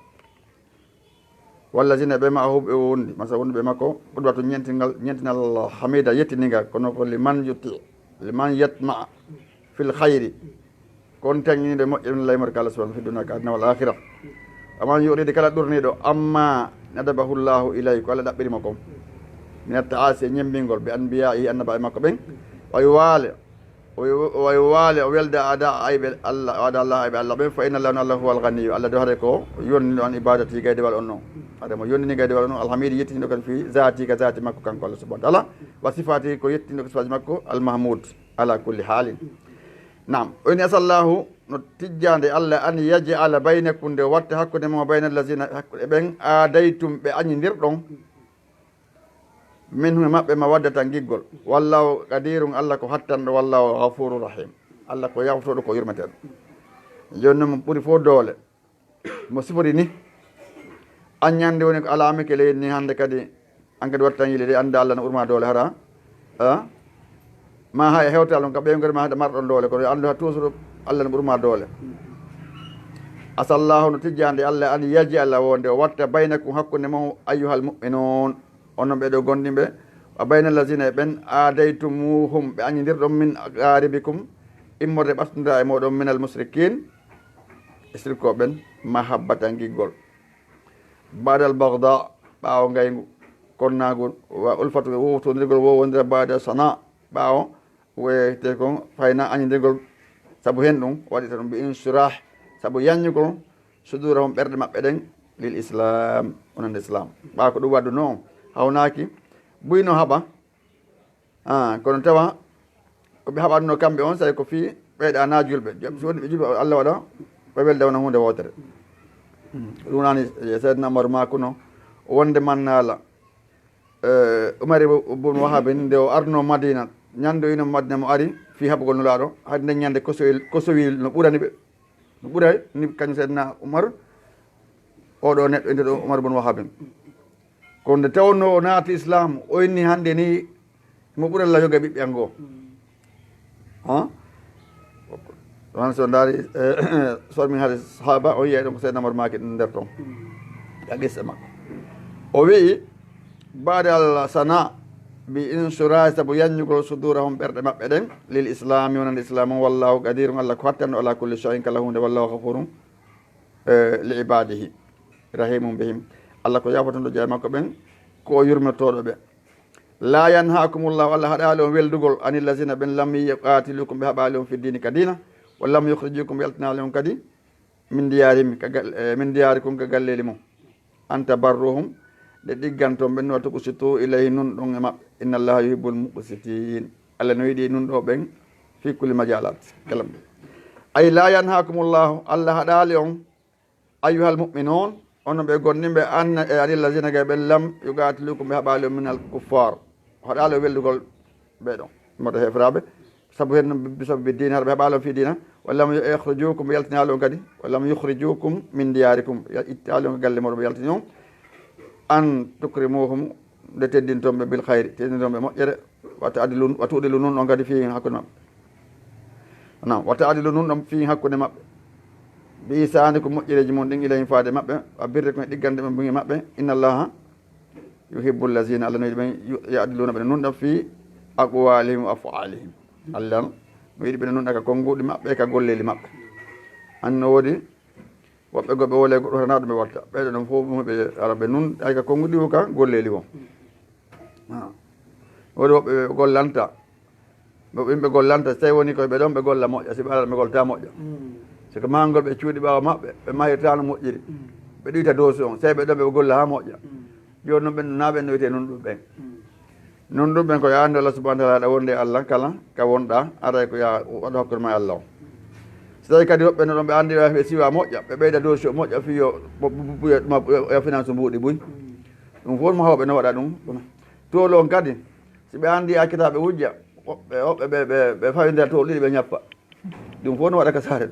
wallazina ɓe ma hu ɓe wondi masa wondi ɓe makko ɓuɗwatu ñentinal hamida yettiniga kono ko liman yutti liman yatma fil khayri kon tañinide moƴƴe min laymor ka allah subhanahu fi dunia ka adna wal akhira aman yuride kala ɗurniɗo amma nadabahu llahu ilay ko allah ɗaɓɓirima kon min taasi e ñembingol ɓe anbiya i annaba e makko ɓen way waale o welde ada ayɓe allah ada allah ayɓe allah ɓen fa inna allah no allah huwa alganiyu allah do haade ko yonnino an ibadati gaydewal on noon haade mo yonnini gaydewal on noon alhamidi yettiniɗo kadi fi zati ka zati makko kanko allah subahana taala wa sifati ko yettiniɗo ko sifaji makko almahmoud ala kulli haalin nam o ini asallahu no tijjande allah an yajala baynakum nde watta hakkude mo bayna allazina hakkude ɓen aadaytum ɓe añidirɗon min hume maɓɓe ma waddata giggol wallahu qadirun allah ko hattanɗo wallahu ghafuru rahim allah ko yawtoɗo ko yurmeteɗo joni noon mo ɓuuri fof doole mo sifori ni aññande woni ko alami ke leydi ni hande kadi an kadi watta yile de anda allah no ɓurma doole hara ma ha e hewtal on ka ɓeygode ma hade marɗon doole kono andu ha toujours allah no ɓurma doole asallahu no tijjande allah an yaji allah wonde o watta baynakum hakkude mo ayyuhal mu'minun onon ɓeɗo gonɗiɓe wa bayna allazina e ɓen aadaytumuhum ɓe añidirɗon min garibikum immorde ɓasdodira e moɗon minal musrikin e sirko ɓen mahabbata giggol badal bagda ɓaawo ngaygu konnagu wa ulfatu wowtodirgol wowodira bada sana ɓaawo wiyete kon fayna añidirgol saabu hen ɗum waɗita ɗum bi insurah saabu yañugol sudura hon ɓerɗe maɓɓe ɗen lil islam onande islam ɓawa ko ɗum waddu noon hawnaki buyno haɓa kono tawa koɓe haɓatno kamɓe on sayi ko fi ɓeyɗa na julɓe so woni ɓe julɓe allah waɗa ɓe welde wona hunde wotere ɗum nani seydna amar makuno wonde mannala umari bun wahabe nde o arno madina ñande ino madina mo ari fi haɓugol nulaɗo hade nden ñande kosowil no ɓurani ɓe no ɓuuray ni kañum seydna umar oɗo neɗɗo inde ɗo umar bun wahaben kono nde tawno o naati islam o inni hannde ni mo ɓurallah yoga ɓiɓɓe an goo ɗon so ndaari sormin haade sahaba o yiyay ɗon ko seydna amar maki ɗum nder toon a gisse makko o wii baade allah sana bi insurage sabu yaññugol sudura hon ɓerɗe maɓɓe ɗen lil islami wonande islam on wallahu qadirum allah ko hattanno ala kulli shay'in kala hunde wallahu ghafurum li ibadihi rahimum bihim allah ko yafotondo jeeya makko ɓen ko yurmetoɗo ɓe la yanhakumullahu allah haɗali on weldugol anillazina ɓen lam yuqatilukum ɓe haɓali on fi dini ka dina wa lam yukhrijukum ɓe yaltinali on kadi min diyarikum ka galleli mum an tabarruhum ɗe ɗigganton ɓen wa tuqsitu ilayhi nun ɗon e maɓɓe inna allaha yuhibbul muqsitin allah no yiɗi nun ɗo ɓen fi kulli majalat kalam ay la yanhakumullahu allah haɗali on ayyuhal mu'minun onon ɓe gonɗinɓe anna e anillazina ga ɓen lam yugatilukum ɓe haɓali o minal kuffar haɗali o weldugol ɓeɗon moto hefraɓe saabu hen bisabu ɓe dina haɗa ɓe haɓali on fi dina wallam yakhrijukum ɓe yaltinali on kadi wallam yukhrijukum min diyarikum ittali on ko galle moɗon ɓe yaltini on an tukrimuhum nde teddintonɓe bil hayri teddintonɓe moƴƴere wata adilu nun ɗon kadi fi hakkude maɓɓe non wata adilu nun ɗon fi hakkude maɓɓe ɓe isani ko moƴƴereji mum ɗin ilahin faade maɓɓe a birde koye ɗiggande ɓe bugi maɓɓe inna allaha yuhibbu allazina allah no yiɗi ɓen yadiluna ɓene nunɗon fi aqwalihim wa afalihim allah no yiɗi ɓene nunɗa ka konnguɗi maɓɓe ka golleli maɓɓe anno woodi woɓɓe goɓe wole goɗɗo tana ɗum ɓe watta ɓeɗo ɗon fof ɓe ara ɓe nun ay ka konnguɗi o ka golleli o woodi woɓɓe ɓe gollanta yimɓe gollanta so tawi woni koye ɓe ɗon ɓe golla moƴƴa si ɓe ara ɓe golta moƴƴa siko mangol ɓe cuuɗi ɓawa maɓɓe ɓe mahirtano moƴƴiri ɓe ɗuyta dosi on tawi ɓe ɗon ɓe golla ha moƴƴa joni noon ɓen naɓen no wiyete nun ɗum ɓen nun ɗum ɓen ko yande allah subahana taala aɗa wonde allah kala ka wonɗa aray ko ya waɗa hakkude ma e allah o so tawi kadi woɓɓe no ɗon ɓe anndi ɓe siwa moƴƴa ɓe ɓeyda dossier moƴƴa fiyo yo finance mbuuɗi buy ɗum fof mo hawɓe no waɗa ɗum tool on kadi si ɓe anndi akkitaɓe wujja woɓɓe ɓe fawi nder tool ɗiɗi ɓe ñappa ɗum fof no waɗa ka saare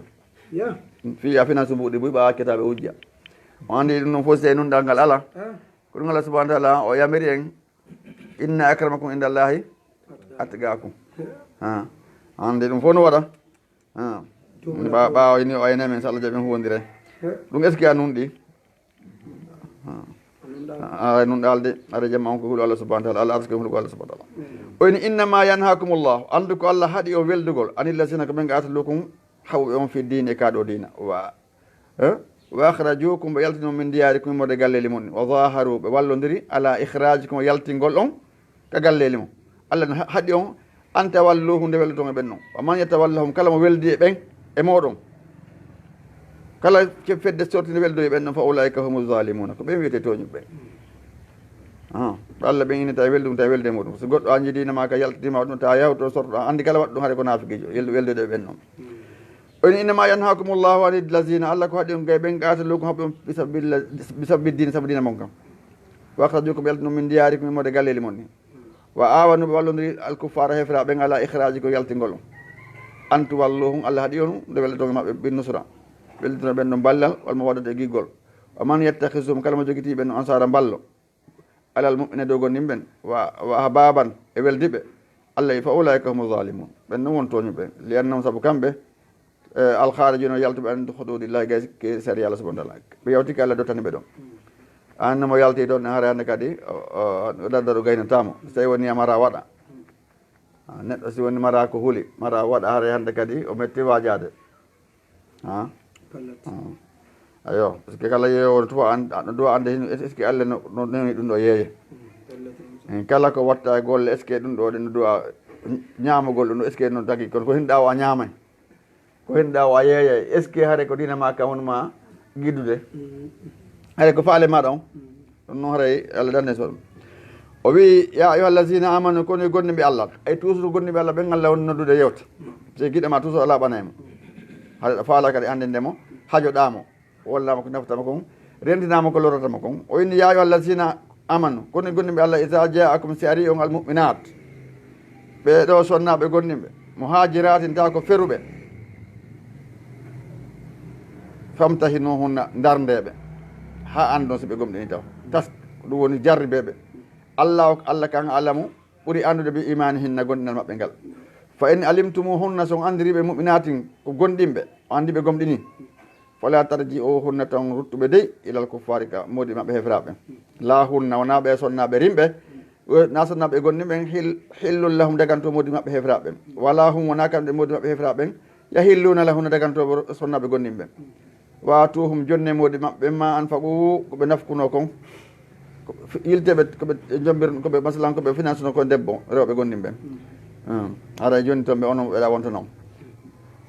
ɗum fiya finance mbuuɗi buy ɓa akkitaɓe wujja o anndi ɗum noon fof so nun ɗal ngal ala ko ɗum Allah subahana taala o yamiri en inna acramakum indallahi atqakum ande ɗum fof no waɗa ɓawa ni o ayna men so Allah jaɓi en huwodire ɗum est ce que a nun ɗi a nun ɗalde aɗa jamma on ko huuɗo Allah subahana taala Allah arsuke huuɗo Allah subahana taala oyni innama yanhakumullahu andu ko Allah haaɗi o weldugol anillasina ko ɓen gatalukum hawɓe on fi dine e kaɗo dina wa akhrajukum ɓe yaltino min diyarikum immode galleli mon wa zaharu ɓe wallodiri ala ihrajikum yaltingol on ka galleli mon Allah no haɗi on an tawalluhu nde welluton e ɓen noon wa man yatawallahum kala mo weldi e ɓen e moɗon kala fedde sortinde weldo e ɓen noon fa ulaika humu zalimuna ko ɓen wiyete toñuɓe Allah ɓen ini tawi weldum tawi welde e muɗum so goɗɗo an jidinama ka yaltitima ɗum ta yawto sortoɗa andi kala waɗa ɗum haade ko nafikijo weldude e ɓen noon oyni innama yanhakumullahu ani lazina Allah ko haɗi on gay ɓen qatalukum haɓɓe on bisabbi dine sabu dina mon kam wa akhrajukum ɓe yaltino min diyarikum immode galleli mon ni wa awanuɓe wallodiri alkuffara hefra ɓen ala ihraji ko yaltingol on antu walluhum Allah haɗi on nde welletonge maɓɓe bin nusra welditino ɓen no ballal walmo waɗata e giggol wa man yettakhisum kala mo jogiti ɓen no ansara ballo alal mu'mine dow gonnin ɓen wa baban e weldiɓe Allah fa ulaika humu zalimun ɓen noon won toñuɓe li annahum saabu kamɓe alkharijuna yaltuɓe an hududillahi gay ke sari Allah subahana taala ɓe yawtiki Allah dottani ɓe ɗon annamo yalti ɗon haare hannde kadi ɗaɗɗa ɗo gaynatamo so tawi woni mara waɗa neɗɗo si woni mara ko huuli mara waɗa haare hannde kadi o metti wajade ayo par ce que kala yeewono tufa no duwa ande est ce que Allah no neni ɗum ɗo yeeye kala ko watta e golle est ce que ɗum ɗo ɗe no duwa ñamugol ɗum ɗo est ce que noon tagi kono ko hinɗa o a ñamay ko hinɗa o a yeeyay est ce que haare ko dina ma kam wonma guiddude haɗa ko faale maɗa on ɗum noon haray Allah danne so ɗum o wi ya ayuha allazina amanu kono gonɗiɓe Allah ay toujours gonɗiɓe Allah ɓen Allah woni noddude yewta so guiɗama toujours ala ɓanaymo haɗa faala kadi andendemo hajoɗamo wallama ko naftama kon rendinama ko lorotama kon o inni ya ayuha allazina amanu kono gonɗiɓe Allah isa jaakum si ari on almuminat ɓe ɗo sonnaɓe gonɗiɓe muhajiratin taw ko feruɓe famtahinuhunna darndeɓe ha andon so ɓe gomɗini taw tas ɗum woni jarribeɓe Allah kan alamu ɓuuri andude ɓe imani hinna gonɗinal maɓɓe ngal fa in alimtumuhunna son andiriɓe muminatin ko gonɗinɓe o andi ɓe gomɗini fala tarji o hunna tan ruttuɓe dey ilal kuffari ka modi maɓɓe hefraɓe la hunna wona ɓe sonnaɓe rimɓe na sonnaɓe gonɗinɓe hillul lahum daganto modi maɓɓe hefraɓe wala hum wona kamɓe modi maɓɓe hefraɓe yahilluna lahunna dagantoɓe sonnaɓe gonɗinɓe watuhum jonne modi maɓɓe ma an faɓu koɓe nafkuno kon yilteɓe koɓe jombir koɓe masalan koɓe finance no kon debbo rewɓe gonɗinɓe haɗa joni toon ɓe onon ɓeɗa wonta noon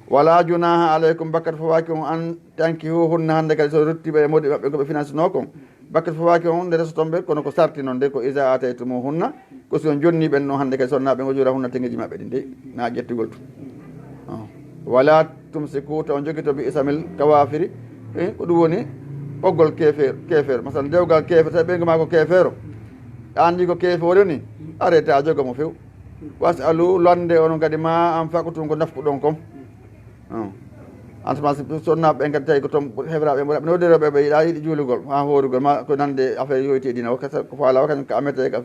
wala junaha aleykum bakkata fawaki on an tanki hunna hande kadi so ruttiɓe e modi maɓɓe koɓe finance no kon bakkata fawaki on nde resotonɓe kono ko sarti noon nde ko isa ataytumu hunna ko si on jonniɓen noon hande kadi sonnaɓe gojura hunna tengeji maɓɓe ɗi nde na ƴettigol tu wala tumsiku taw joguito bi isamil kawafiri ko ɗum woni ɓoggol kefeero masalan dewgal kefe tawi ɓeygu ma ko kefeero andi ko kefeero ni arrêté a jogomo few wasalu lande onon kadi ma an fakutum ko nafkuɗon kom entama sonnaɓe ɓen kadi tawi ko toon hefraɓe mboɗa ɓe nodderoɓe ɓe yiiɗa yiiɗi juulugol ha horugol ma ko nande affaire yoyti dina o ko faala o kañum ko amete ka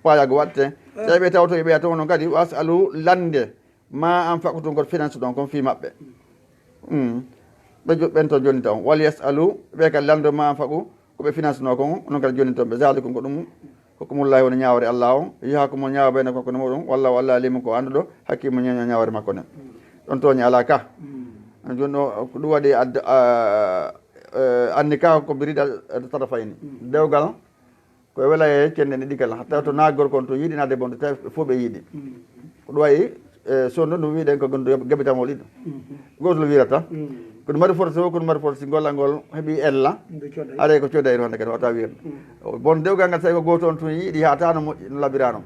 payago watte tawi ɓe tawto ɓeya toon onon kadi wasalu lande ma an fakutum ko finance ɗon kon fi maɓɓe ɓe ɓen toon joni taw wal yasalu ɓe kadi lando ma an faɓu koɓe finance no kon onon kadi joni toon ɓe zalikum ko ɗum hokkumullahi woni ñawre Allah o yihakumo ñawa ɓeyne konko ne muɗum walla walla limu ko anduɗo hakkimo ñeño ñawre makko nen ɗon toñi ala ka joni ɗo ko ɗum waɗi anni ka ko mbiriɗa tata fayni dewgal koye wela e cenne ɗi kala taw to naggol kon to yiiɗi nade bonde tawi fof ɓe yiiɗi ko ɗum wayi sonno ɗum wiɗen ko gonɗo gabitamol ɗiɗo gotol wirata kono mari force o kono mari force gollal ngol heeɓi ella aɗa ko cooda en hande kadi wata wirde bon dewgal ngal tawi ko goto on tun yiiɗi hata no moƴƴi no labirano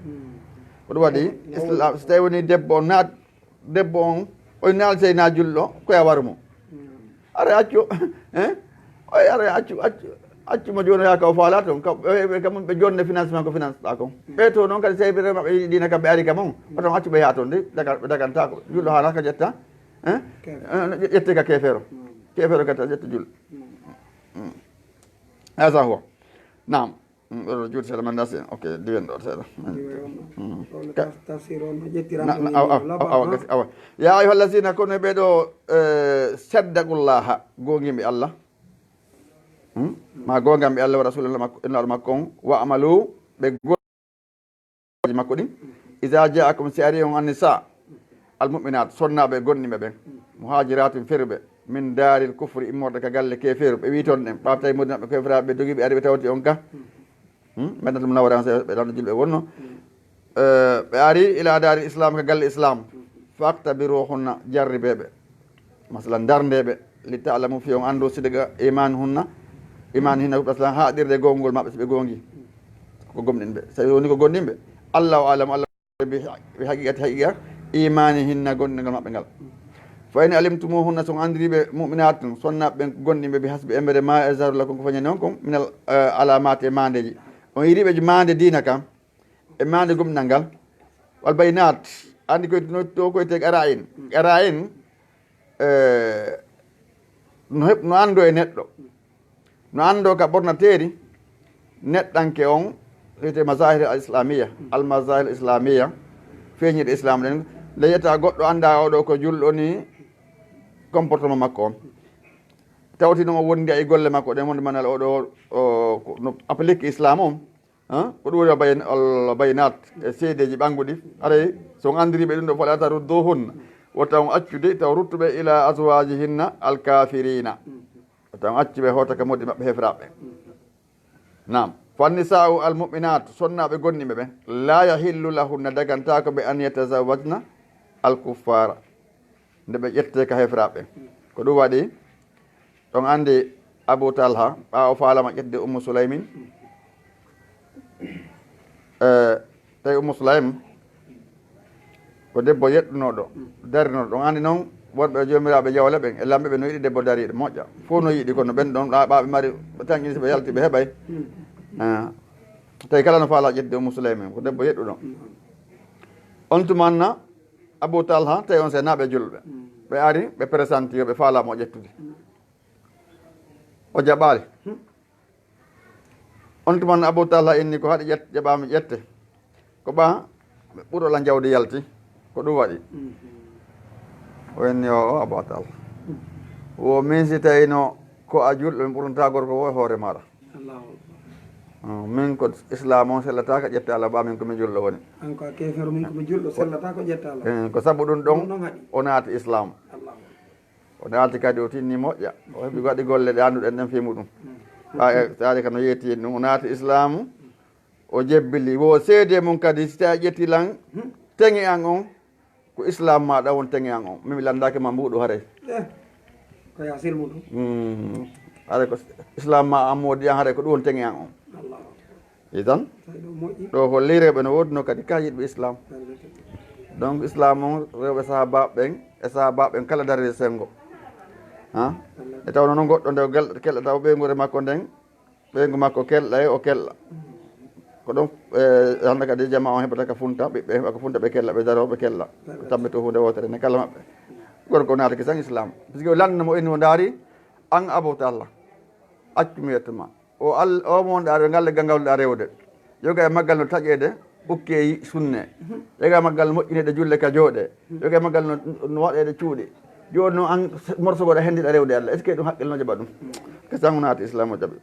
ko ɗum waɗi islam so tawi woni debbo on debbo on oye naaltey na julɗo koye warumo ara accu oy ara accu mo joni yaka o faala toon kam ɓe jonde financement ko finance ɗa kon ɓe to noon kadi seybire maɓɓe ɗina kam ɓe ari kam on oton accu ɓe yaa toon de ɓe dagantako julɗo haala ka ƴetta ƴette ka kefeero kadi ƴetta julɗo hasa huwa nam ɗo juuti seeɗa man dasi ok diwen ɗo seeɗa awa ya ayuha allasina kono ɓeɗo seddagullaha gonguimɓe allah ma gongamɓe allah wa rasulullah makko ennaɗo makko on wa amalu ɓe goji makko ɗin ida jaakum si ari on annisa almuminat sonnaɓe gonɗiɓe ɓen muhajiratum ferɓe min daaril kufri immorde ka galle keferu ɓe wi toon ɗen ɓaftay modinaɓe kefraɓe ɓe dogiɓe ari ɓe tawti on ka mbeɗa ɗum nawara ɓe ɗamɗo julɓe wonno ɓe ari ila daaril islam ka galle islam faktabiruhunna jarribeɓe masalan darndeɓe li ta'lamu fi on andu sidaga iman hunna iman hinna ko ɓaslan haɗirde gongol maɓɓe so ɓe gongi ko gomɗin ɓe so woni ko gonɗinɓe allahu alamu allah ɓe haqiqa imani hinna gonɗingal maɓɓe ngal fa in alimtumuhunna son andiriɓe muminat sonnaɓe ɓen gonɗinɓe bi hasbi embere ma ezaru lakum ko fañani on kon minal alamat e mandeji on yiriɓe mande dina kam e mande gomɗinal ngal wal bayinat andi koye to koyte ara in no ando e neɗɗo no ando ka ɓornateeri neɗɗanke on wiyete mazahir al islamia al mazahir islamia feeñiɗe islam ɗen nde yiyata goɗɗo anda oɗo ko julɗo ni comportement makko on tawti noon o wondi e golle makko ɗen wonde manal oɗo no applique islam on ko ɗum woni o bayinat e seedeji ɓanguɗi aray son andiriɓe ɗum ɗo falata rudduhunna wo taw accude taw ruttuɓe ila aswajihinna alkafirina o taw accuɓe hoota ka moddi maɓɓe hefraɓe nam fannisa'u almuminat sonnaɓe gonniɓe ɓen la yahillu lahunna dagantako ɓe an yatazawajna alkuffara nde ɓe ƴette ka hefraɓe ko ɗum waɗi ɗon andi abou talha ɓawo falama ƴetde ummu souleymin tawi ummu souleyme ko debbo yeɗɗunoɗo darinoɗo ɗon andi noon wonɓe jomiraɓe jawle ɓen e lamɓe ɓe no yiɗi debbo dariɗo moƴƴa fof no yiɗi kono ɓen ɗon ɓaɓe mari taŋƴini soɓe yalti ɓe heeɓay tawi kala no faala ƴetde ummu souleyme ko debbo yeɗɗuɗo on tumanna abou talha tawi on senaɓe julɓe ɓe ari ɓe présente yo ɓe faalama o ƴettude o jaɓali on tumanna abou talha inni ko haɗi jaɓami ƴette ko ɓa ɓuuɗola jawdi yalti ko ɗum waɗi o inni o abou talha wo min si tawino ko a julɗo min ɓuranta gorko wo e hoore maɗa min ko islam on sellata ko ƴette Allah ɓamin komi julɗo woni ko kefero min komi julɗo sellata ko ƴette Allah ko sabu ɗum ɗon o naati islam o naati kadi o tinni moƴƴa o heeɓi waɗi golle ɗe annduɗen ɗen fimu ɗum saade ka no yeeti ɗum o naati islamu o jebbili wo seede mum kadi si tawi ƴetti lan teŋi an on ko islam maɗa won teŋi an on mimi landaki ma mbuɗo haray ko ya silmu ɗum haray ko islam ma ammodi an haray ko ɗum won teŋi an on itan ɗo holli rewɓe no wodino kadi ka yiɗɓe islam donc islam on rewɓe sahabaɓe ɓen e sahabaɓe ɓen kala darde sengo e tawno noon goɗɗo nde kelɗa taw ɓeygure makko nden ɓeygu makko kelɗa e o kelɗa ko ɗon hande kadi jama on heɓata ka funta ɓiɓɓe heɓa ko funta ɓe kella ɓe daroɓe kella tammito hunde wotere ne kala maɓɓe gorko naatake san islam puisque o landno mo inni o daari an abou tallah accumi yettoma o mo wonɗa ngalle gangawleɗa rewde yoga e maggal no taƴede ɓukkeyi sunne yoga e maggal no moƴƴinede julle ka jooɗe yoga e maggal no waɗede cuuɗi joni noon an morsogoɗa hendiɗa rewde Allah est ce que ɗum haqqille no jaɓa ɗum que sango naati islam o jaɓi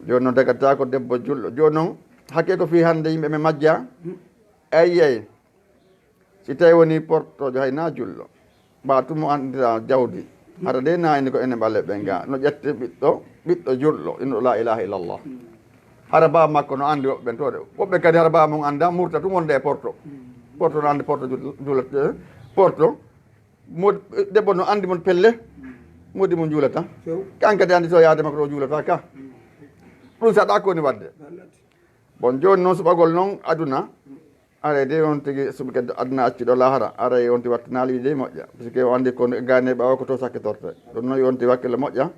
joni noon dagadta ko debbo julɗo joni noon hakke ko fi hande yimɓe ɓe majja eyyey si tawi woni portojo hayna julɗo ɓa tumo andira jawdi hara de nayni ko enen ɓalle ɓe ga no ƴette ɓiɗɗo julɗo inno la ilaha illallah hara baba makko no andi woɓɓe ɓen toɗe woɓɓe kadi hara baba mum anda murta tum wonde e porto no andi porto juulata porto debbo no andi mon pelle modi mo juulata kan kadi andi so yaade makko ɗo juulata ka ɗum saɗa koni wadde bon joni noon suɓagol noon aduna are de on tigi subke adna acci do lahara are on ti wattanali de moƴƴa parce que o andi ko gane ɓawa ko to sakke torte ɗum noon yonti wakkille moƴƴa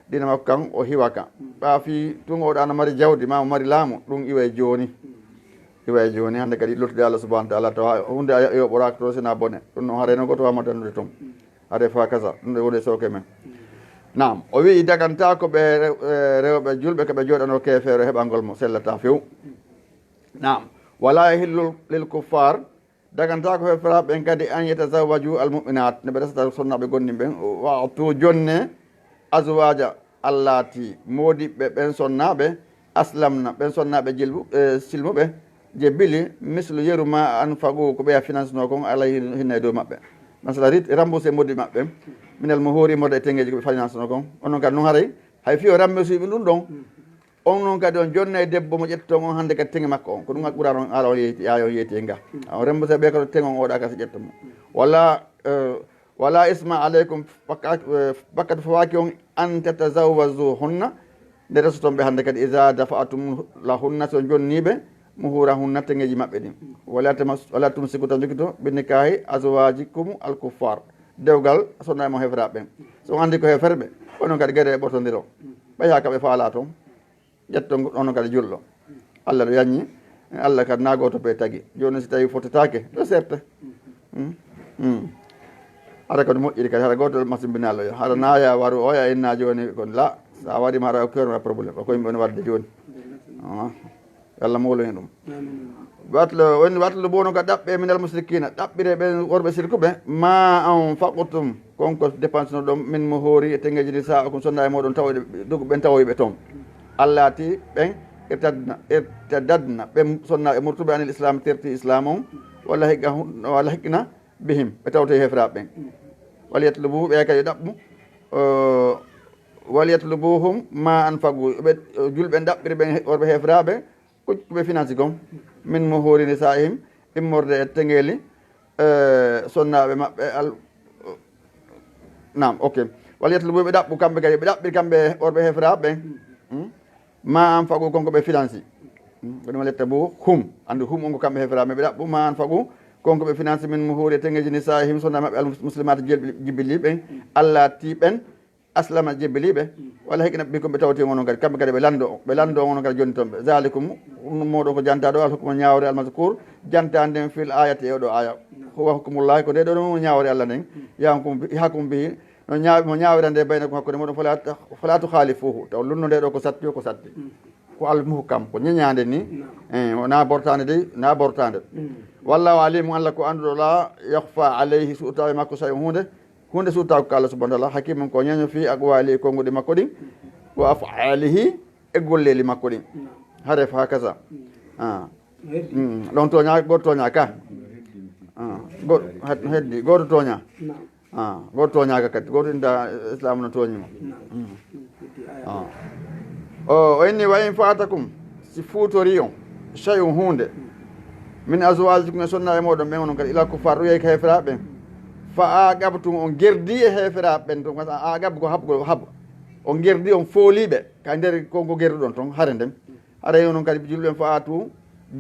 dina makko kan o hiwaka ɓa fi tun oɗo ana mari jawdi ma mari laamu ɗum iwa e joni hande kadi luttude Allah subhanahu wa ta'ala tawa hunde a yoɓoraka to sina bone ɗum noon haareno goto wama dandude toon haade fa kasa ɗum ɗe woni soke men nam o wi daganta ko ɓe rewɓe julɓe koɓe jooɗano kefeero heɓangol mo sellata few nam wala yahillu lil kuffar daganta ko heferaɓe ɓen kadi an yetazawwaju al mu'minat ne ɓe resata sonnaɓe gonnim ɓen watu jonne azwaja allati modiɓɓe ɓen sonnaɓe aslamna ɓen sonnaɓe jilbu silmuɓe je bili mislu yeru ma an fagu ko ɓeya finance no kon ala hinna e dow maɓɓe masala rit remboursé modi maɓɓe minel mo hoori mode e tengeji koɓe finance no kon onon kadi noon haaray hay fiyo remboursé ɗum ɗon on noon kadi on jonna e debbo mo ƴettoton on hande kadi tenge makko on ko ɗum ɓuura on ala on yayo yeyti e nga on remboursé ɓe koto teng on oɗa kasi ƴettomo wala isma aleykum bakkat fawaki on an tatazawwaju hunna nde resoton ɓe hande kadi isa dafa'atum la hunna so jonniɓe mo hura hunna tengeji maɓɓe ɗin wala tum siku tan jogui to ɓe nikahi azwajikum al kuffar dewgal sonna mo heferaɓe ɓen so andi ko heferɓe onon kadi gueɗe ɓotodiro ɓaya kaɓe faala toon ƴetto onon kadi julɗo Allah ɗo yanñi Allah kadi nago to ɓe tagui joni si tawi fotetake ɗo serte haɗa kadi moƴƴiri kadi haɗa goto masimbinallo yo haɗa naya waru oya inna joni kon la sa waɗima haɗa keurma probléme o koyimɓe woni wadde joni Allah mawlo hen ɗum woni watlo bono ka ɗaɓɓe minal musrikina ɗaɓɓire ɓe worɓe sirkuɓe ma an faqtum konko dépense no ɗon min mo hoori e tengeji ɗi sa ko sonna e moɗon tawoyɗe dogu ɓen tawoyɓe toon allati ɓen irtadadna ɓe sonna e murtuɓe anil islam terti islam on walla hiqqina bihim ɓe tawte hefraɓe ɓen walla yetlubu ɓe kadi ɗaɓɓu walla yetlubuhum ma an fagu ɓe julɓe ɗaɓɓire ɓen worɓe hefraɓe koɓe finance kon min mo horini sahim immorde e tengeli sonnaɓe maɓɓe nam ok walla yetlubu ɓe ɗaɓɓu kamɓe kadi ɓe ɗaɓɓiri kamɓe worɓe hefraɓe ɓen ma an fagu konko ɓe finance ɗum letta bo hum andi hum onko kamɓe hefraɓe ɓe ɗaɓɓu ma an fagu konko ɓe finance min mo hoori e tengeji ni sahim sonnaɓe maɓɓe almuslimata jibbiliɓe allah tiɓen aslama jebbeliɓe walla heqina ɓi koɓe tawti onon kadi kamɓe kadi ɓe lando onon kadi joni toon ɓe zalikum moɗo ko jantaɗo al hukma ñawre almascour jantanden fil ayati e oɗo aya huwa hukmullahi ko nde ɗo ɗum ñawre allah nden yahakum bihi mo ñawre nde bayna ko hakkude moɗon fala to khalifuhu taw lunno nde ɗo ko satti o ko satti ko almuhkam ko ñeñade ni na bortade de na bortade wallahu alimu allah ko anduɗo la yahfa alayhi suutawi makko say hunde suutako ko Allah subhanahu wa ta'ala hakimun ko ñaño fi aqwali konguɗi makko ɗin wa afalihi e golleli makko ɗin hare fa kasa ɗon toña goto toña ka heddi goto toña goto toñaka kadi goto inda islam no toñimo o inni wa in fatakum si futori on cheyum hunde min azwajikum e sonna e moɗon ɓen onon kadi ila ko far ɗoyey ko heferaɓe ɓen fa agabtum on gerdi e heferaɓe ɓen toon agab ko habgo on gerdi on fooliɓe ka nder konko gerduɗon toon hare nden haɗa onon kadi julɓen fa atu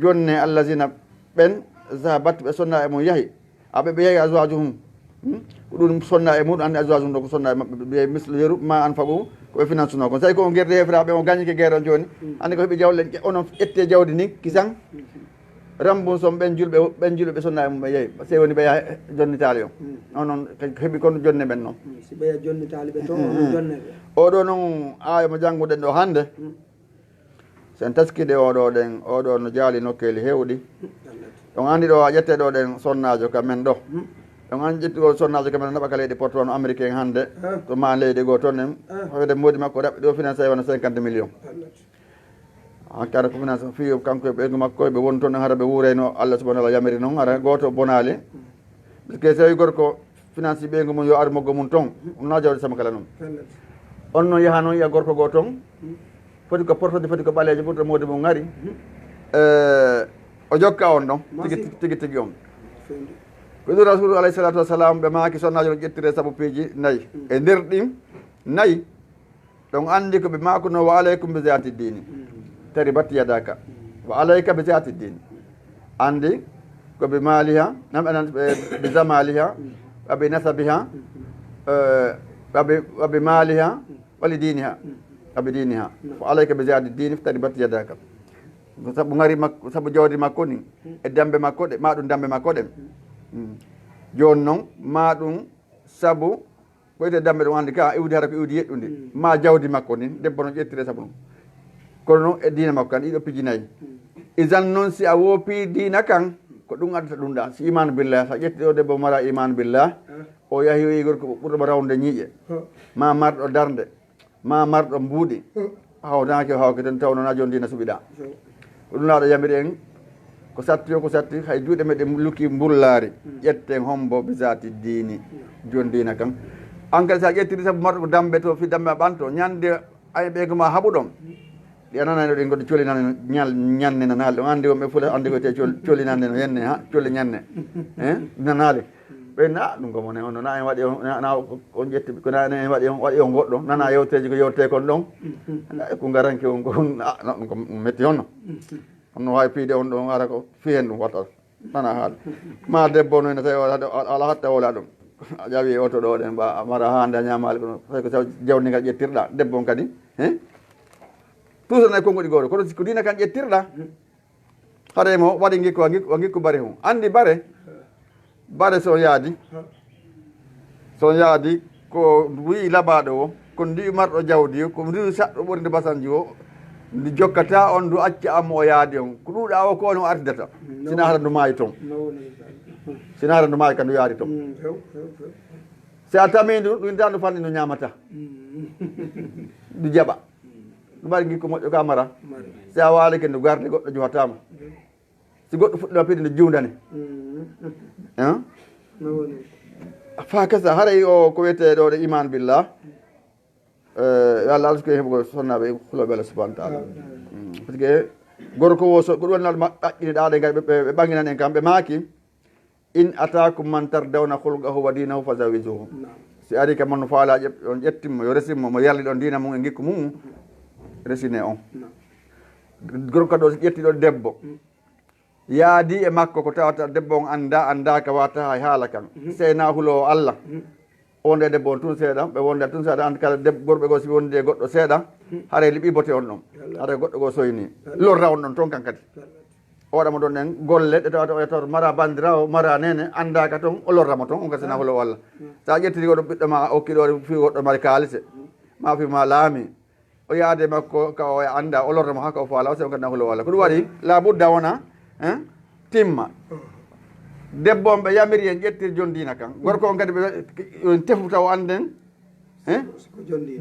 jonne allahina ɓen zabat ɓe sonna e mum yaahi aɓe yeehi azwajuhum ko ɗum sonna e muɗum andi azwajuhum ɗo ko sonna e maɓɓe ɓe misle yeru ma an fagu koɓe finance no kon so tawi ko on gerdi heferaɓe o gañike guerre on joni andi ko heeɓi jawle onon ƴette jawdi ni kisan remboursson ɓen julɓe ɓe sonna e mum ɓe yeehi se woni ɓeya jonnitali on onon heeɓi kono jonne ɓen noon si ɓeya jonnitali ɓe to onon jonne ɓe oɗo noon aya mo jannguɗen ɗo hannde sen taskide oɗo no jaali nokkeli hewɗi ɗon andi ɗo a ƴette ɗo ɗen sonnajo kamen ɗo ɗon an ƴettigol sonnajo kamen naɓa ka leydi portugal no américain hannde to ma leydi goo toon en hoyde modi makko ɗaɓɓi ɗo financé wona 50 millions hakkade ko finance fiyo kanko e ɓeygu makko ɓe woni toon hara ɓe wuureyno Allah subahana wa taala yamiri noon hara goto bonali parce que so tawi gorko finance ɓeygu mum yo ar moggo mum toon na jawdi sama kala noon on noon yaha noon yiya gorko goo toon foti ko portode foti ko ɓalejo ɓurta modi mum ngari o jokka on ɗon tigui on koɗo rasulu alayhi salatu wassalam ɓe maki sonnajo no ƴettire sabu piiji nayyi e nder ɗin nayyi ɗon andi ko ɓe makuno wa aleykum bi zati dini tari batti yadaka wa alayka bi zati dini andi ko ɓe maaliha nam anan ɓe zamaliha waɓe nasabiha waɓe maaliha wali diniha waɓe diniha fo alayka ɓe jade dini tari batte yadaka sabu gari makko sabu jawdi makko ni e dambe makko ɗe ma ɗum dambe makko ɗen joni noon ma ɗum sabu ɓoyde dambe ɗum andi ka iwdi hara ko iwdi yeɗɗude ma jawdi makko ni debbo noon ƴettire sabu ɗum kono noon e dina makko kan ɗiɗo pijinayi isan noon si a woopi dina kan ko ɗum addata ɗum ɗa si imanu billah sa ƴetti o debbo mara imanu billah o yahi o yi gorko ɓurɗomo rawde ñiiƴe ma marɗo darde ma marɗo mbuuɗi hawnake hawke ten taw noon a joni dina suɓiɗa ko ɗum laaɗo yamiri en ko satti o ko satti hay juuɗe meɗen lukki mbullaari ƴetten hombo bisati diini joni dina kan en kadi sa ƴettiri sabu marɗo dambe to fi dambe a ɓanto ñande ay ɓeygo ma haɓuɗon ɗi ananano ɗen goɗo colinande ñanne nanali ɗon andi wonɓe fula andi koyte colinande no yenne ha coli ñanne nanali ɓenna ɗum ko mone on na en waɗi na on ƴetti ko na en waɗi o goɗɗo nana yewteji ko yewte kon ɗon ko garanke on ko ɗum ko metti honno honno wawi piide on ɗon ara ko fi hen ɗum watta nana haala ma debbo no ene tawi ala hatta wola ɗum a ƴawi oto ɗo ɗen ɓa mara hande a ñamali ko tawi ko saw jawdigal ƴettirɗa debbo on kadi toujours nayi konngol ɗi gowɗo kono ko dina kan ƴettirɗa haɗa mo waɗi gikku o gikku bare mum andi bare so yaadi ko wi labaɗo o ko ndi marɗo jawdi o ko ndi saɗɗo ɓurde basanji o ndi jokkata on ndu acca ammo o yaadi on ko ɗuɗa o ko no ardidata sina hara ndu maayi toon sina hara ndu maayi ka ndu yaari toon si a tami ndu ɗum ta ndu fanni ndu ñamata ndu jaɓa ɗum waɗi gikku moƴƴo ka mara si a waalike ndu garde goɗɗo jowatama si goɗɗo fuɗɗima piide ndu jiwdane fa kasa haray o ko wiyete ɗo de iman billah yo Allah alsuko heɓugo sonnaɓe huloɓe Allah subahana taala par ce que gorko wo so ko ɗum wannal ɗaƴƴini ɗaɗe gari ɓe ɓanginan en kam ɓe maaki in atakum man tardawna hulgahu wa dinahu fa zawijuhu si ari kam on faala on ƴettimmo yo resimmo mo yalli ɗon dina mum e gikku mum resine on gorko ɗo ƴettiɗo debbo yaadi e makko ko tawata debbo on andaka wata hay haala kan seyna hulo Allah wonde debbo on tun seeɗa ɓe wonde tun seeɗa andi kala gorɓe goo si wonde goɗɗo seeɗa haara liɓi bote on ɗon haara goɗɗo goo soyni lorra on ɗon toon kan kadi o waɗamo ɗon en golle ɗe tawata o yettoto mara bandirawo mara nene andaka toon o lorramo toon on ka sena hulo Allah sa ƴettiri goɗɗo ɓiɗɗo ma okkiɗo fi goɗɗo mari kaalise ma fi ma laami o yaade makko ka o anda o lorramo haka o faala o se on kadina hulo Allah ko ɗum waɗi la budda wona timma debbo on ɓe yamiri en ƴettir jon dina kan gorko on kadi ɓe tefu taw anden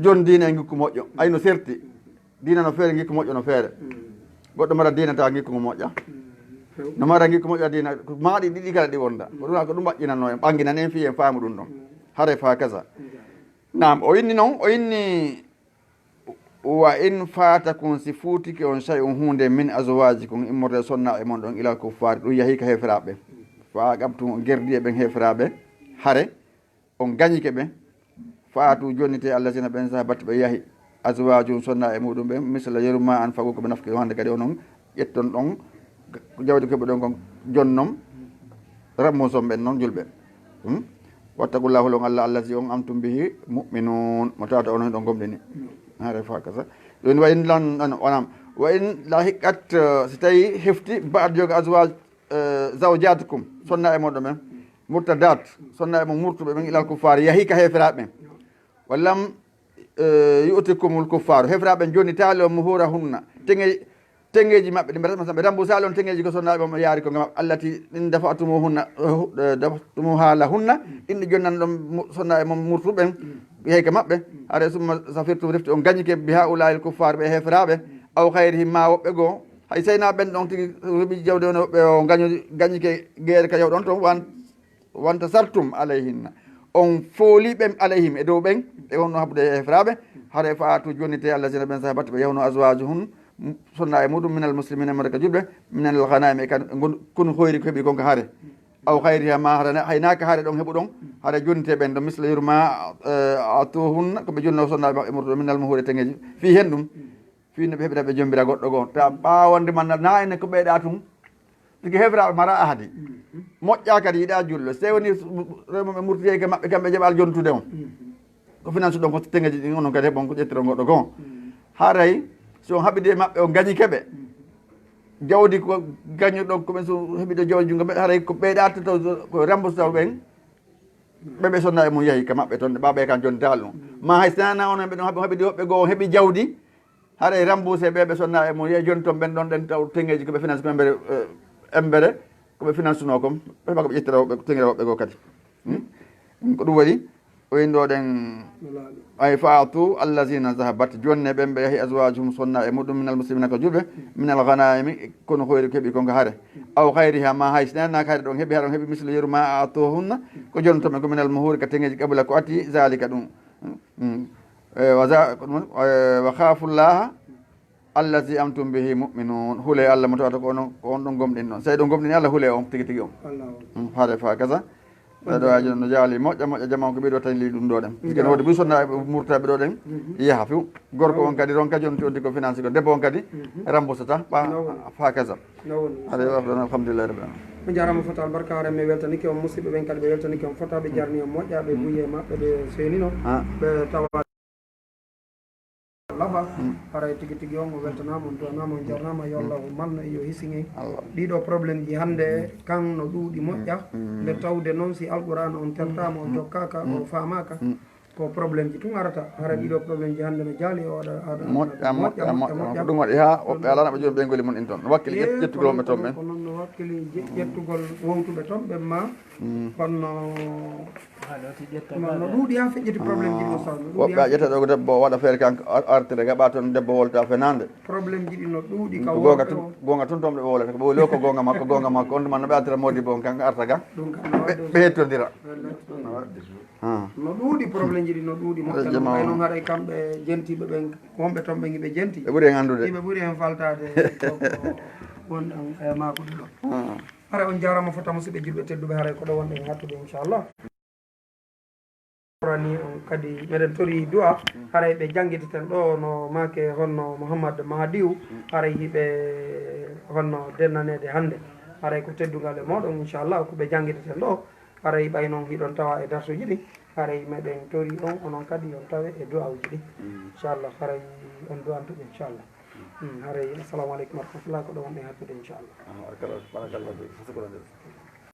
jon dina e gikku moƴƴo ay no serti dina no feere gikku moƴƴo no feere goɗɗo mara dina tawa gikku mo moƴƴa no mara gikku moƴƴa dina maaɗi ɗiɗi kala ɗi wonda ko ɗum ɓaƴƴinanno en ɓanginan en fi en faamu ɗum ɗon haare fa kasa nam o inni noon o inni wa in fatakum si fuutiki on shay on hunde min azwajikum immorde sonnaɓe mon ɗon ilal kuffari ɗum yahi ka heferaɓe fa ɓamtum gerdi e ɓen heferaɓe hare on gañike ɓe faatu jonnite allah sina ɓen sa batte ɓe yahi azwajum sonnaɓe muɗum ɓe misla yeruma an fago koɓe nafki hande kadi onon ƴetton ɗon jawdi keɓe ɗon kon jonnom rammo somɓen noon julɓe wattaqullahu lon allah allazi on amtum bihi muminun mo tawata onon ɗon gomɗeni hare fa kasa joni wa in lan onam wa in la hiqqat so tawi hefti baad jogo azwaj zawjatukum sonna e moɗo men murtadat sonna e mo murtuɓe ɓen ilal kuffar yahi ka heferaɓe ɓen wallam yu'tikumul kuffar heferaɓe joni taali o muhura hunna tengeji mabɓe ɗi mbaɗatma ɓe remboursali on tengeji ko sonnaɓe mo yaari ko gam allati ɗin dafatumu hunna dafatumu haala hunna ɗinɗi jonnan ɗon sonna e mo murtuɓen yehi ka mabɓe haɗa summa safirtum refti on gañike bi ha ulayil kuffar ɓe heferaɓe aw hayrihim ma woɓɓe goo hay sayna ɓen ɗon tigi heeɓi jawde on ɓe o gañike gueere ka yawɗon toon wanta sartum alayhinna on fooli ɓen alayhim e dow ɓen e wonno habbude e heferaɓe haɗa faatu jonnite allah sina ɓen sa batte ɓe yawno aswaju hun sonna e muɗum minal muslimina mbaɗa ka julɓe minal hanami e kan kono hoyri ko heeɓi konko haare aw hayriha ma haɗa haynaka haare ɗon heeɓu ɗon haɗa jonnite ɓen ɗo misla yurma atuhunna koɓe jonno sonnaɓe maɓɓe murɗo minal muhude teŋeji fi hen ɗum fino ɓe heɓita ɓe jombira goɗɗo goo ta ɓawande manna na ene ko ɓeyɗa tun tigi heɓra mara ahadi moƴƴa kadi yiɗa jullo so woni remoɓe murtiyeke maɓɓe kamɓe jaɓal jontude on ko finance ɗon ko teŋeji ɗin onon kadi heɓon ko ƴettiro goɗɗo gon haray so haɓide maɓɓe o gañi keɓe jawdi ko gañuɗon koɓen so heɓide jawdi jungo ɓe haray ko ɓeyɗa to ko rembosta ɓen ɓeɓe sonna e mum yeehi ka maɓɓe toon ɓaɓe kan joni dal ɗum ma hay sana onon ɓe ɗon haɓide woɓɓe goo heeɓi jawdi haɗa remboursé ɓeɓe sonna e mum yeehi joni toon ɓen ɗon ɗen taw teŋeji koɓe finance ko embere koɓe finance no kom ɓeɓa koɓe ƴettira woɓɓe teŋere woɓɓe goo kadi ko ɗum waɗi o winɗo ɗen ay faatu allahina zahabat jonne ɓen ɓe yeehi aswajum sonna e muɗum minal muslimina ko julɓe minal ghanami kono hoyri ko heeɓi konko haare aw hayriha ma hay sinannaka haade ɗon heeɓi haɗa on heeɓi misle yeru ma atohunna ko joni toon ɓe ko minal muhuri ka teŋeji qabla ko atti zalika ɗum wa khafullaha allazi amtum bihi muminun huule allah mo tawata ko on ɗon gomɗin ɗon so ɗo gomɗini allah huule on tigui tigui on haade fa kasa ɗo aji no jaali moƴƴa jamam ko ɓeɗo tan li ɗum ɗo ɗen kene wodi ɓuy sonna murtaɓe ɗo ɗen yaaha few gorko on kadi ron kadi on toddi ko finance ko debbo on kadi remboursata fa kasa aɗa wafɗon alhamdulillah rabbil alamin mo jarama fota albarka hare mi weltanike on musidɓe ɓen kadi ɓe weltanike on fota ɓe jarni on moƴƴa ɓe buye maɓɓe ɓe seenino ɓe tawa lafa haray tigui tigui on o weltanama on duwanama on jarnama yo allah manno yo hisine ɗiɗo probléme ji hande kan no ɗuuɗi moƴƴa nde tawde noon si alqouran on tertama o jokkaka o famaka ko probléme ji tun arata hara ɗiɗo probléme ji hande no jaali o moƴƴa ɗum waɗi ha woɓɓe alana ɓe joni ɓengoli mun in toon wakkili ƴettugol wonɓe toon ɓen ko noon no wakkili ƴettugol wowtuɓe toon ɓen ma kono no ɗuuɗi ha feƴƴiti probléme ji ɗi o saw woɓɓe a ƴetta ɗo ko debbo waɗa feere kanko artire gaɓa toon debbo wolta fenande probléme ji ɗi no ɗuuɗi ka gonga tun toon ɓe wolata ko ɓe woli o ko gonga makko on ɗuman no ɓe artira modibo on kanko arta ga ɓe hettodira no ɗuuɗi probléme ji ɗi no ɗuuɗi moƴƴa ay noon haɗay kamɓe jentiɓe ɓen wonɓe toon ɓen ɓe jenti ɓe ɓuuri hen andude ɓe ɓuuri hen faltade wonɗan e makude ɗo haray on jarama fota musidɓe julɓe tedduɓe haray ko ɗo wonɗe en hattude inchallah rani on kadi meɗen tori du'a haray ɓe jangguititen ɗo no make honno mouhammad mahadiw haray hiɓe honno dennanede hande haray ko teddugal e moɗon inchallah ko ɓe jangguititen ɗo haray ɓay noon hiɗon tawa e darsuji ɗi haray meɗen tori on onon kadi on tawe e du'a uji ɗi inchallah haray on du'antuɓe inchallah haray assalamu aleykum wa rahmatullah ko ɗo wonɗe hattude inchallah